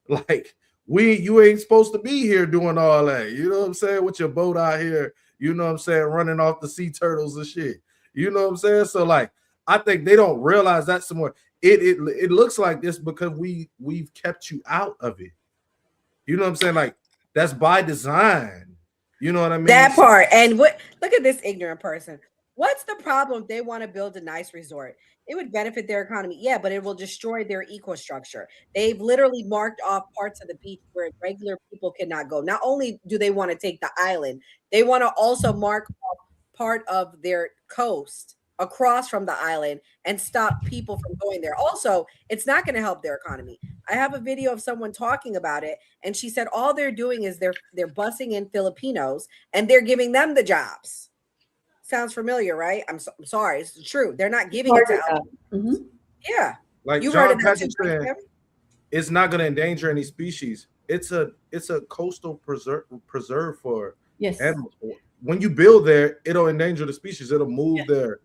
Like, you ain't supposed to be here doing all that. You know what I'm saying? With your boat out here, you know what I'm saying? Running off the sea turtles and shit. You know what I'm saying? So, like, I think they don't realize that somewhere. It looks like this because we've kept you out of it. You know what I'm saying? Like, that's by design. You know what I mean? That part. And look at this ignorant person. What's the problem if they want to build a nice resort? It would benefit their economy. Yeah, but it will destroy their ecostructure. They've literally marked off parts of the beach where regular people cannot go. Not only do they want to take the island, they want to also mark off part of their coast across from the island and stop people from going there. Also, it's not going to help their economy. I have a video of someone talking about it, and she said all they're doing is they're bussing in Filipinos and they're giving them the jobs. Sounds familiar, right? I'm sorry, it's true. They're not giving it to them. Yeah, like you John heard of that Patrick said, it's not going to endanger any species. It's a coastal preserve for animals. When you build there, it'll endanger the species. It'll move their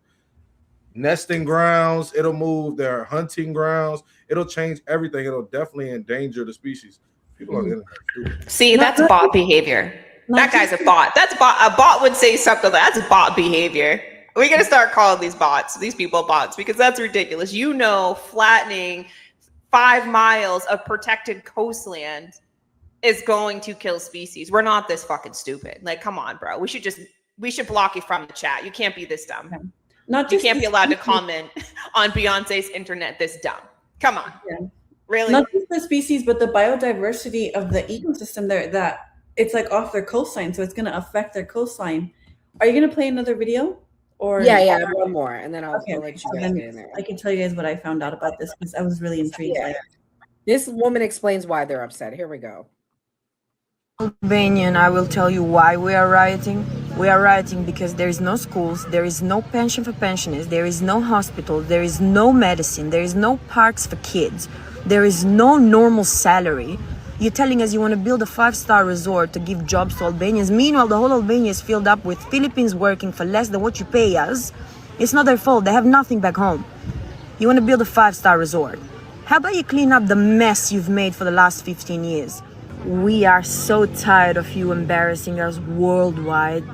nesting grounds. It'll move their hunting grounds. It'll change everything. It'll definitely endanger the species. People on the internet. See, that's bot behavior. That guy's a bot. A bot would say something like that's bot behavior. We're gonna start calling these people bots because that's ridiculous. You know, flattening 5 miles of protected coastland is going to kill species. We're not this fucking stupid. Like, come on, bro. We should block you from the chat. You can't be this dumb. You can't be allowed to comment on Beyonce's internet this dumb. Come on. Yeah. Really? Not just the species, but the biodiversity of the ecosystem there, that it's like off their coastline, so it's going to affect their coastline. Are you going to play another video? Or yeah, one more, and then I'll let you guys get in there. I can tell you guys what I found out about this because I was really intrigued. Yeah. This woman explains why they're upset. Here we go. Albanian, I will tell you why we are rioting. We are rioting because there is no schools, there is no pension for pensioners, there is no hospital, there is no medicine, there is no parks for kids, there is no normal salary. You're telling us you want to build a 5-star resort to give jobs to Albanians. Meanwhile, the whole Albania is filled up with Philippines working for less than what you pay us. It's not their fault. They have nothing back home. You want to build a 5-star resort. How about you clean up the mess you've made for the last 15 years? We are so tired of you embarrassing us worldwide,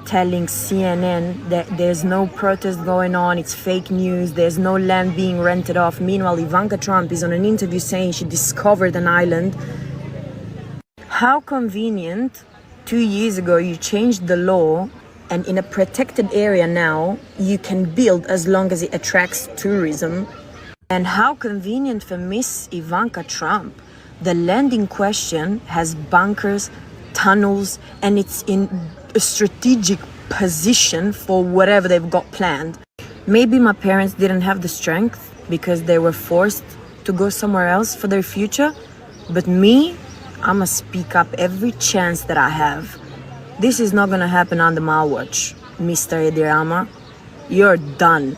telling CNN that there's no protest going on, it's fake news, there's no land being rented off. Meanwhile, Ivanka Trump is on an interview saying she discovered an island. How convenient. 2 years ago, you changed the law, and in a protected area now, you can build as long as it attracts tourism. And how convenient for Miss Ivanka Trump. The land in question has bunkers, tunnels, and it's in a strategic position for whatever they've got planned. Maybe my parents didn't have the strength because they were forced to go somewhere else for their future. But me, I'ma speak up every chance that I have. This is not gonna happen under my watch, Mr. Edirama. You're done.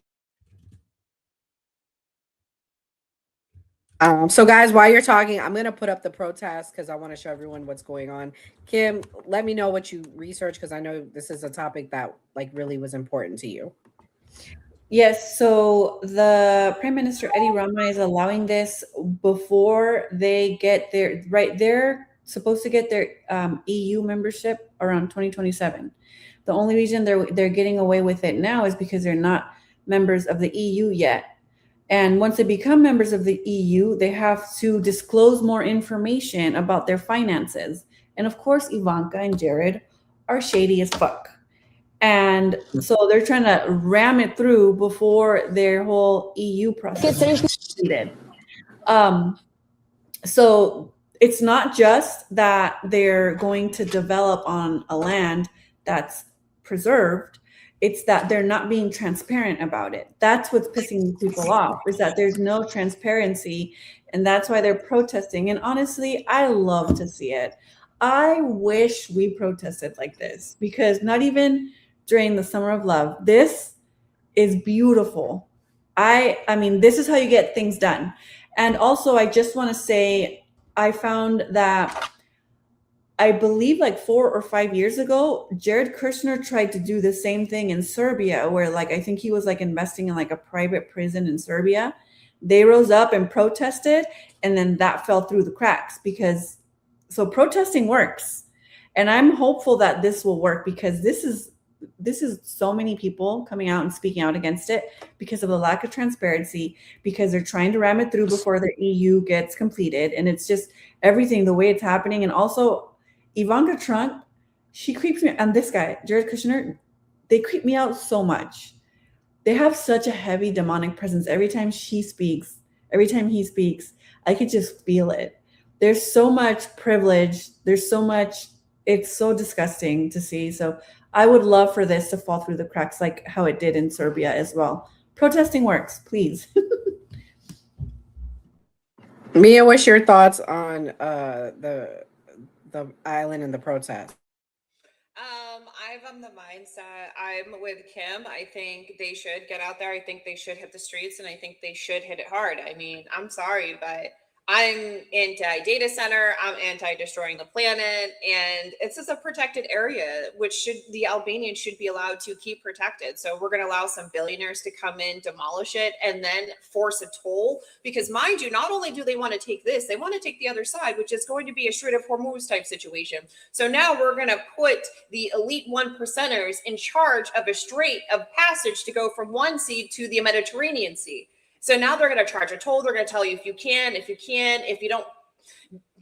So guys, while you're talking, I'm going to put up the protest because I want to show everyone what's going on. Kim, let me know what you researched because I know this is a topic that like really was important to you. Yes, so the Prime Minister Eddie Rama is allowing this before they get their, right, they're supposed to get their EU membership around 2027. The only reason they're getting away with it now is because they're not members of the EU yet. And once they become members of the EU, they have to disclose more information about their finances. And of course, Ivanka and Jared are shady as fuck. And so they're trying to ram it through before their whole EU process is completed. So it's not just that they're going to develop on a land that's preserved. It's that they're not being transparent about it. That's what's pissing people off, is that there's no transparency, and that's why they're protesting. And honestly, I love to see it. I wish we protested like this, because not even during the Summer of Love, this is beautiful. I mean, this is how you get things done. And also, I just want to say, I found that I believe like 4 or 5 years ago, Jared Kushner tried to do the same thing in Serbia, where like, I think he was like investing in like a private prison in Serbia. They rose up and protested, and then that fell through the cracks so protesting works. And I'm hopeful that this will work, because this is so many people coming out and speaking out against it because of the lack of transparency, because they're trying to ram it through before the EU gets completed. And it's just everything, the way it's happening. And also, Ivanka Trump, she creeps me, and this guy, Jared Kushner, they creep me out so much. They have such a heavy demonic presence. Every time she speaks, every time he speaks, I could just feel it. There's so much privilege. There's so much, it's so disgusting to see. So I would love for this to fall through the cracks like how it did in Serbia as well. Protesting works, please. Mia, what's your thoughts on the island and the protest? I'm the mindset. I'm with Kim. I think they should get out there. I think they should hit the streets, and I think they should hit it hard. I mean, I'm sorry, but I'm anti-data center. I'm anti-destroying the planet, and it's just a protected area, which the Albanians should be allowed to keep protected. So we're going to allow some billionaires to come in, demolish it, and then force a toll. Because mind you, not only do they want to take this, they want to take the other side, which is going to be a Strait of Hormuz type situation. So now we're going to put the elite 1%ers in charge of a strait of passage to go from one sea to the Mediterranean Sea. So now they're going to charge a toll. They're going to tell you if you can, if you don't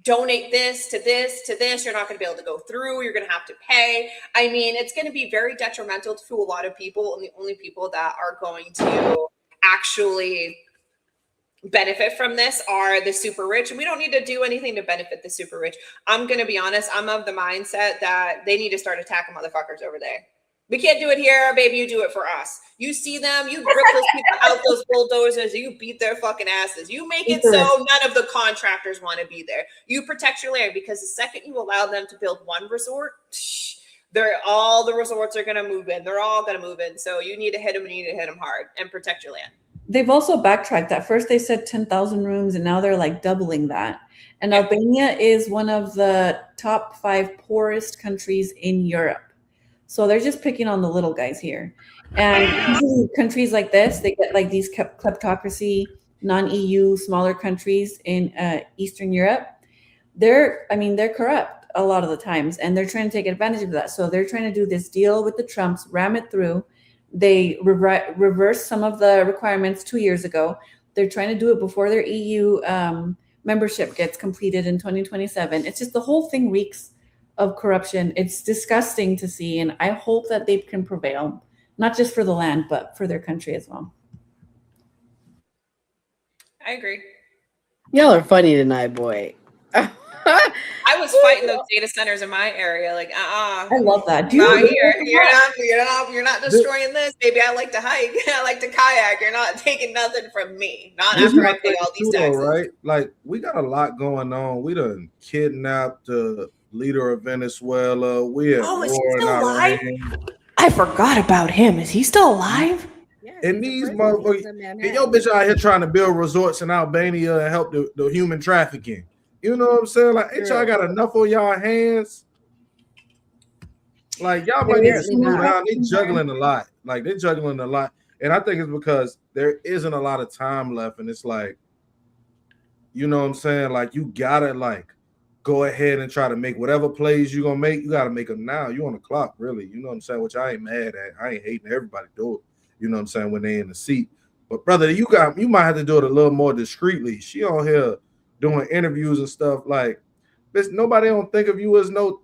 donate this to this to this, you're not going to be able to go through. You're going to have to pay. I mean, it's going to be very detrimental to a lot of people, and the only people that are going to actually benefit from this are the super rich. And we don't need to do anything to benefit the super rich. I'm going to be honest. I'm of the mindset that they need to start attacking motherfuckers over there. We can't do it here, baby. You do it for us. You see them, you rip those people out those bulldozers, you beat their fucking asses. You make it so none of the contractors want to be there. You protect your land, because the second you allow them to build one resort, all the resorts are going to move in. They're all going to move in. So you need to hit them, and you need to hit them hard and protect your land. They've also backtracked. At first they said 10,000 rooms, and now they're like doubling that. And Albania is one of the top 5 poorest countries in Europe. So they're just picking on the little guys here. And usually countries like this, they get like these kleptocracy, non-EU, smaller countries in Eastern Europe. They're corrupt a lot of the times, and they're trying to take advantage of that. So they're trying to do this deal with the Trumps, ram it through. They reversed some of the requirements 2 years ago. They're trying to do it before their EU membership gets completed in 2027. It's just the whole thing reeks of corruption. It's disgusting to see, and I hope that they can prevail, not just for the land, but for their country as well. I agree. Y'all are funny tonight, boy. I was fighting those data centers in my area. Like, I love that. You're not destroying this, baby. I like to hike. I like to kayak. You're not taking nothing from me. Not after I pay all these taxes. Right? Like, we got a lot going on. We done kidnapped the leader of Venezuela. We have is he still alive? I forgot about him. Is he still alive? And these motherfuckers, and your bitch out here trying to build resorts in Albania and help the human trafficking. You know what I'm saying? Like, ain't y'all got enough on y'all hands? Like, y'all might need to slow down. They juggling a lot. Like, they're juggling a lot. And I think it's because there isn't a lot of time left. And it's like, you know what I'm saying? Like, you gotta like go ahead and try to make whatever plays you're gonna make. You gotta make them now. You on the clock, really. You know what I'm saying? Which I ain't mad at. I ain't hating. Everybody do it. You know what I'm saying? When they in the seat. But brother, you might have to do it a little more discreetly. She on here doing interviews and stuff like this. Nobody don't think of you as no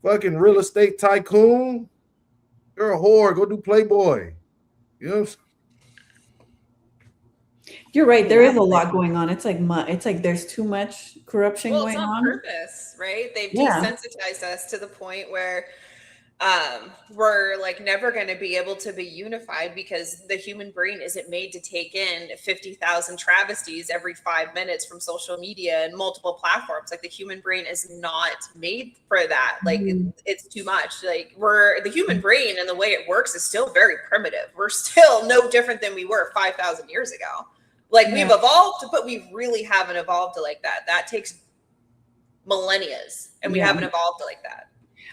fucking real estate tycoon. You're a whore. Go do Playboy. You know what I'm saying? You're right. There is a lot going on. It's like there's too much corruption going on. Purpose, right? They've desensitized us to the point where we're like never going to be able to be unified because the human brain isn't made to take in 50,000 travesties every 5 minutes from social media and multiple platforms. Like, the human brain is not made for that. Like, it's too much. Like, the human brain and the way it works is still very primitive. We're still no different than we were 5,000 years ago. Like, we've evolved, but we really haven't evolved like that. That takes millennia, and we haven't evolved like that.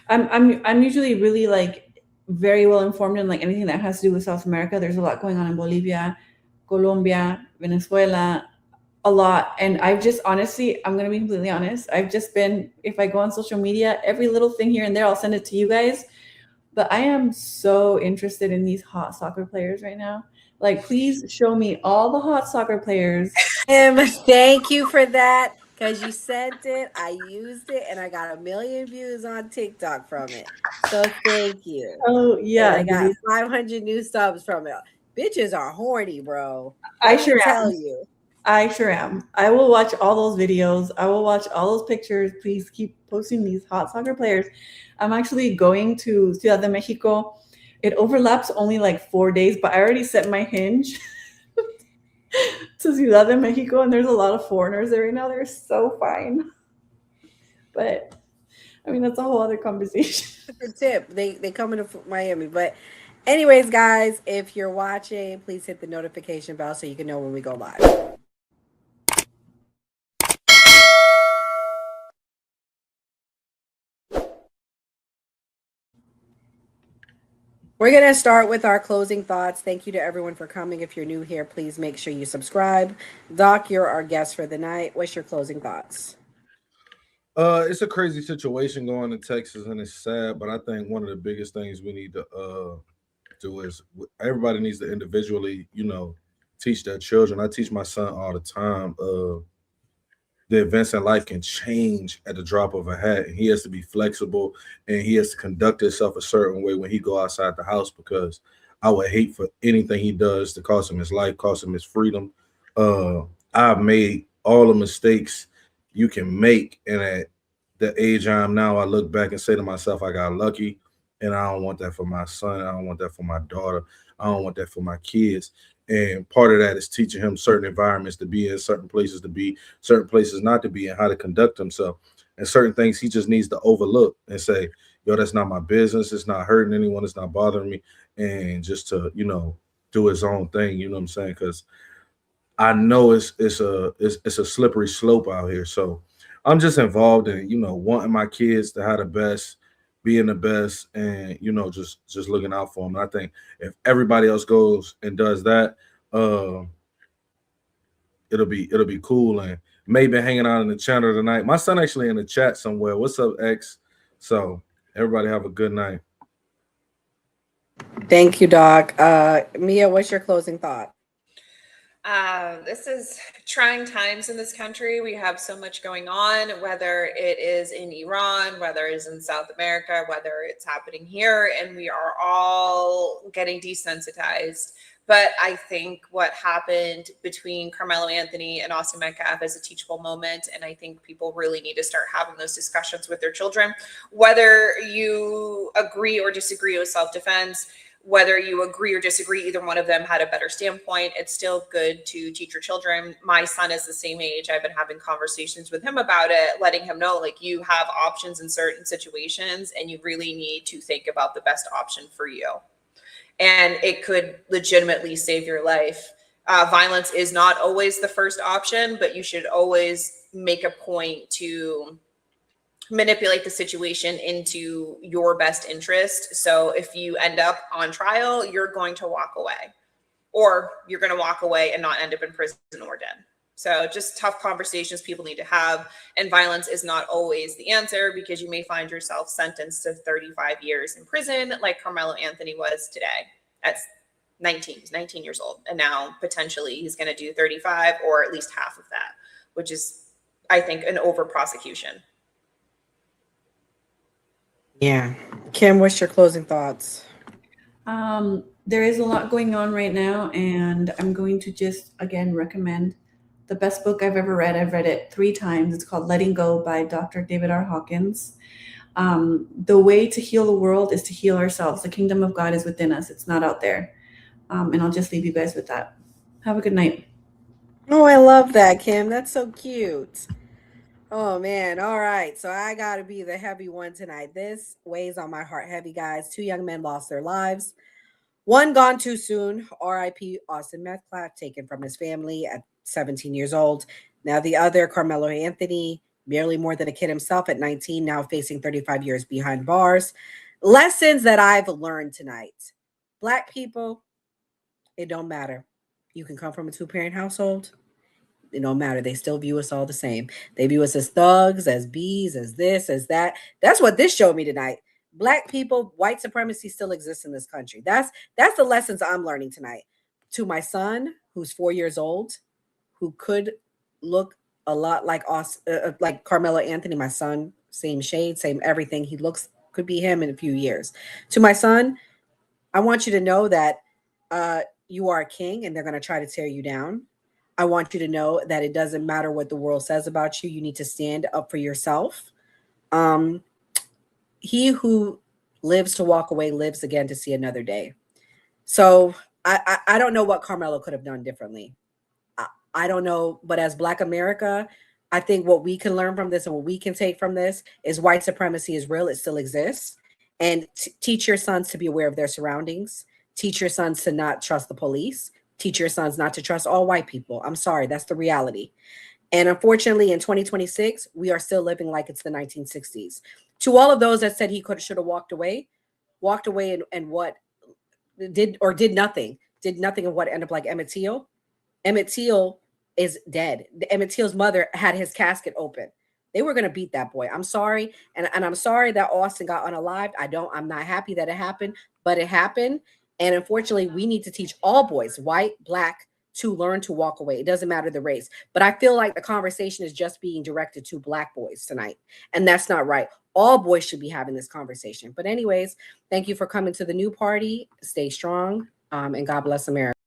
I'm usually really like very well informed in like anything that has to do with South America. There's a lot going on in Bolivia, Colombia, Venezuela, a lot. And I've just honestly, I'm gonna be completely honest. I've just been, if I go on social media, every little thing here and there, I'll send it to you guys. But I am so interested in these hot soccer players right now. Like, please show me all the hot soccer players. Thank you for that. Because you sent it, I used it, and I got 1 million views on TikTok from it. So thank you. Oh, yeah. And I got 500 new subs from it. Bitches are horny, bro. I sure tell am. you. I sure am. I will watch all those videos. I will watch all those pictures. Please keep posting these hot soccer players. I'm actually going to Ciudad de Mexico. It overlaps only like 4 days, but I already set my hinge to Ciudad de Mexico, and there's a lot of foreigners there right now. They're so fine. But I mean, that's a whole other conversation. Good tip. They come into Miami. But anyways, guys, if you're watching, please hit the notification bell so you can know when we go live. We're going to start with our closing thoughts. Thank you to everyone for coming. If you're new here, please make sure you subscribe. Doc, you're our guest for the night. What's your closing thoughts? It's a crazy situation going in Texas, and it's sad, but I think one of the biggest things we need to do is everybody needs to individually, teach their children. I teach my son all the time. The events in life can change at the drop of a hat, and he has to be flexible, and he has to conduct himself a certain way when he go outside the house, because I would hate for anything he does to cost him his life, cost him his freedom. I've made all the mistakes you can make, and at the age I am now, I look back and say to myself, I got lucky, and I don't want that for my son. I don't want that for my daughter. I don't want that for my kids. And part of that is teaching him certain environments to be in, certain places to be, certain places not to be, and how to conduct himself. And certain things he just needs to overlook and say, yo, that's not my business. It's not hurting anyone. It's not bothering me. And just to, do his own thing. You know what I'm saying? Because I know it's a slippery slope out here. So I'm just involved in, you know, wanting my kids to have the best, being the best, and, you know, just looking out for them. And I think if everybody else goes and does that, it'll be cool. And maybe hanging out in the channel tonight. My son actually in the chat somewhere. What's up, X? So everybody have a good night. Thank you, Doc. Mia, what's your closing thought? This is trying times in this country. We have so much going on, whether it is in Iran, whether it is in South America, whether it's happening here, and we are all getting desensitized. But I think what happened between Karmelo Anthony and Austin Metcalf is a teachable moment. And I think people really need to start having those discussions with their children, whether you agree or disagree with self-defense, whether you agree or disagree, either one of them had a better standpoint. It's still good to teach your children. My son is the same age. I've been having conversations with him about it, letting him know, like, you have options in certain situations and you really need to think about the best option for you. And it could legitimately save your life. Violence is not always the first option, but you should always make a point to manipulate the situation into your best interest. So if you end up on trial, you're going to walk away, or you're going to walk away and not end up in prison or dead. So just tough conversations people need to have. And violence is not always the answer, because you may find yourself sentenced to 35 years in prison, like Karmelo Anthony was today at 19. He's 19 years old. And now potentially he's going to do 35, or at least half of that, which is, I think, an over prosecution. Yeah. Kim, what's your closing thoughts? There is a lot going on right now, and I'm going to just, again, recommend the best book I've ever read. I've read it 3 times. It's called Letting Go by Dr. David R. Hawkins. The way to heal the world is to heal ourselves. The kingdom of God is within us. It's not out there. And I'll just leave you guys with that. Have a good night. Oh, I love that, Kim. That's so cute. Oh, man. All right. So I got to be the heavy one tonight. This weighs on my heart heavy, guys. 2 young men lost their lives. One gone too soon. R.I.P. Austin Metcalf, taken from his family at 17 years old. Now the other, Karmelo Anthony, barely more than a kid himself at 19, now facing 35 years behind bars. Lessons that I've learned tonight. Black people, it don't matter. You can come from a 2-parent household. It don't matter. They still view us all the same. They view us as thugs, as bees, as this, as that. That's what this showed me tonight. Black people, white supremacy still exists in this country. That's the lessons I'm learning tonight. To my son, who's 4 years old, who could look a lot like like Karmelo Anthony, my son, same shade, same everything. He could be him in a few years. To my son, I want you to know that you are a king, and they're going to try to tear you down. I want you to know that it doesn't matter what the world says about you. You need to stand up for yourself. He who lives to walk away lives again to see another day. So I don't know what Karmelo could have done differently. I don't know. But as Black America, I think what we can learn from this and what we can take from this is white supremacy is real. It still exists. And teach your sons to be aware of their surroundings. Teach your sons to not trust the police. Teach your sons not to trust all white people. I'm sorry. That's the reality. And unfortunately, in 2026, we are still living like it's the 1960s. To all of those that said he should have walked away and what did nothing of what ended up like Emmett Till. Emmett Till is dead. Emmett Till's mother had his casket open. They were going to beat that boy. I'm sorry. And I'm sorry that Austin got unalived. I'm not happy that it happened, but it happened. And unfortunately, we need to teach all boys, white, Black, to learn to walk away. It doesn't matter the race. But I feel like the conversation is just being directed to Black boys tonight. And that's not right. All boys should be having this conversation. But anyways, thank you for coming to the new party. Stay strong, and God bless America.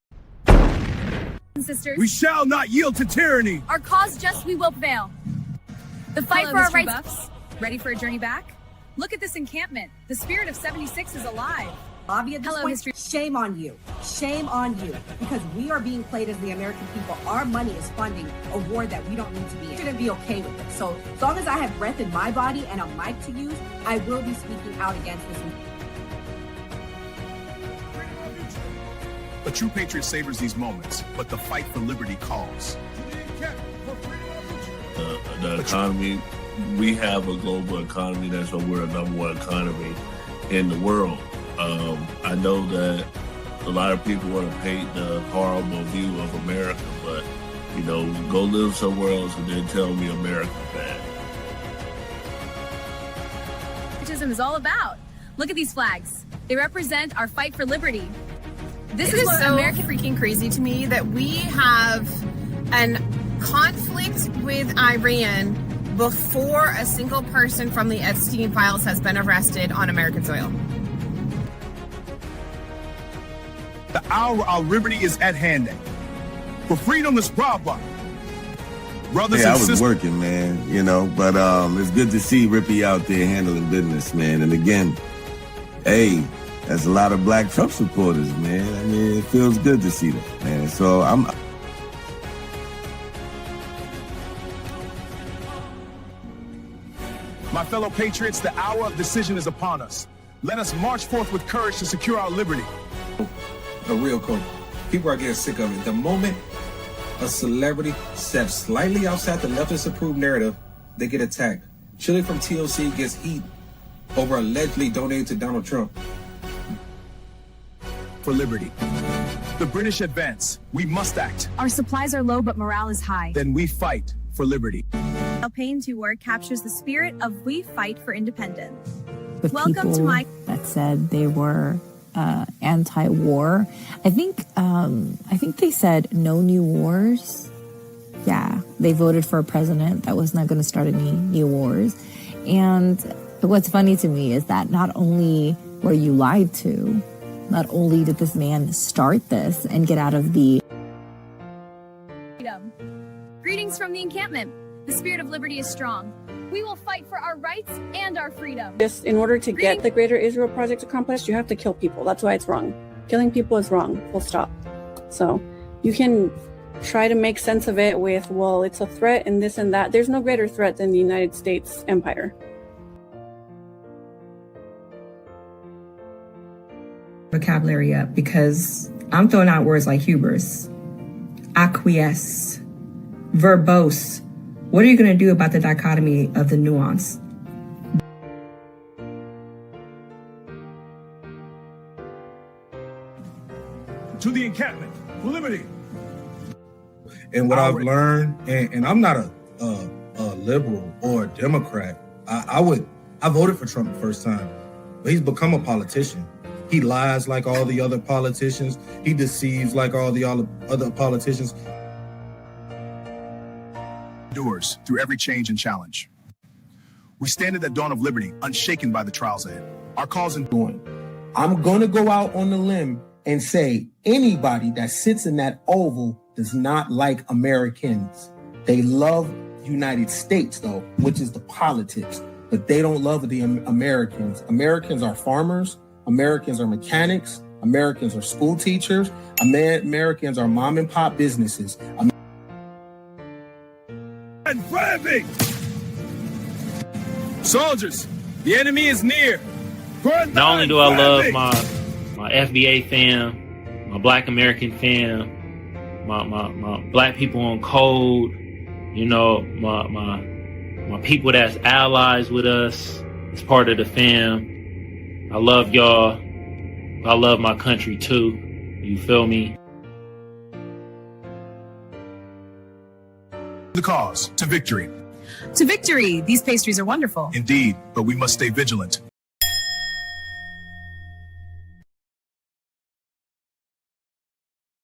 Sisters, we shall not yield to tyranny. Our cause just, we will prevail. The fight for our rights. Buffs. Ready for a journey back? Look at this encampment. The spirit of 76 is alive. Bobby, at this point, history. Shame on you. Shame on you. Because we are being played as the American people. Our money is funding a war that we don't need to be in. You shouldn't be okay with it. So as long as I have breath in my body and a mic to use, I will be speaking out against this. A true patriot savors these moments, but the fight for liberty calls. The economy, we have a global economy. That's why we're a number one economy in the world. I know that a lot of people want to paint the horrible view of America, but, you know, go live somewhere else and then tell me America's bad. Patriotism is all about. Look at these flags. They represent our fight for liberty. This is what so American freaking crazy to me that we have an conflict with Iran before a single person from the Epstein files has been arrested on American soil. The hour of our liberty is at hand. For freedom is bravo. Brothers I and was sisters. working, man, you know, but it's good to see Rippy out there handling business, man. And again, hey, that's a lot of black Trump supporters, man. I mean, it feels good to see them, man. So I'm... My fellow patriots, the hour of decision is upon us. Let us march forth with courage to secure our liberty. A real coach. People are getting sick of it. The moment a celebrity steps slightly outside the leftist approved narrative, they get attacked. Chili from TLC gets heat over allegedly donating to Donald Trump. For liberty. The British advance. We must act. Our supplies are low, but morale is high. Then we fight for liberty. Pain to Work captures the spirit of we fight for independence. The Welcome people to my that said they were anti-war. I think they said no new wars. Yeah, they voted for a president that was not going to start any new wars. And what's funny to me is that not only were you lied to, not only did this man start this and get out of the freedom. Greetings from the encampment. The spirit of liberty is strong. We will fight for our rights and our freedom. Just in order to get the Greater Israel Project accomplished, you have to kill people. That's why it's wrong. Killing people is wrong. Full stop. So you can try to make sense of it with, well, it's a threat and this and that. There's no greater threat than the United States empire. Vocabulary up, because I'm throwing out words like hubris, acquiesce, verbose. What are you going to do about the dichotomy of the nuance? To the encampment. For liberty. And what I've learned, and I'm not a liberal or a Democrat. I voted for Trump the first time, but he's become a politician. He lies like all the other politicians. He deceives like all the other politicians. Endures through every change and challenge. We stand at the dawn of liberty, unshaken by the trials ahead. Our cause in doing. I'm going to go out on the limb and say anybody that sits in that oval does not like Americans. They love the United States, though, which is the politics, but they don't love the Americans. Americans are farmers. Americans are mechanics. Americans are school teachers. Americans are mom and pop businesses. And ramping! Soldiers, the enemy is near. Not only do I love my FBA fam, my Black American fam, my Black people on code, you know, my people that's allies with us, as part of the fam. I love y'all. I love my country too. You feel me? The cause to victory. To victory. These pastries are wonderful. Indeed, but we must stay vigilant.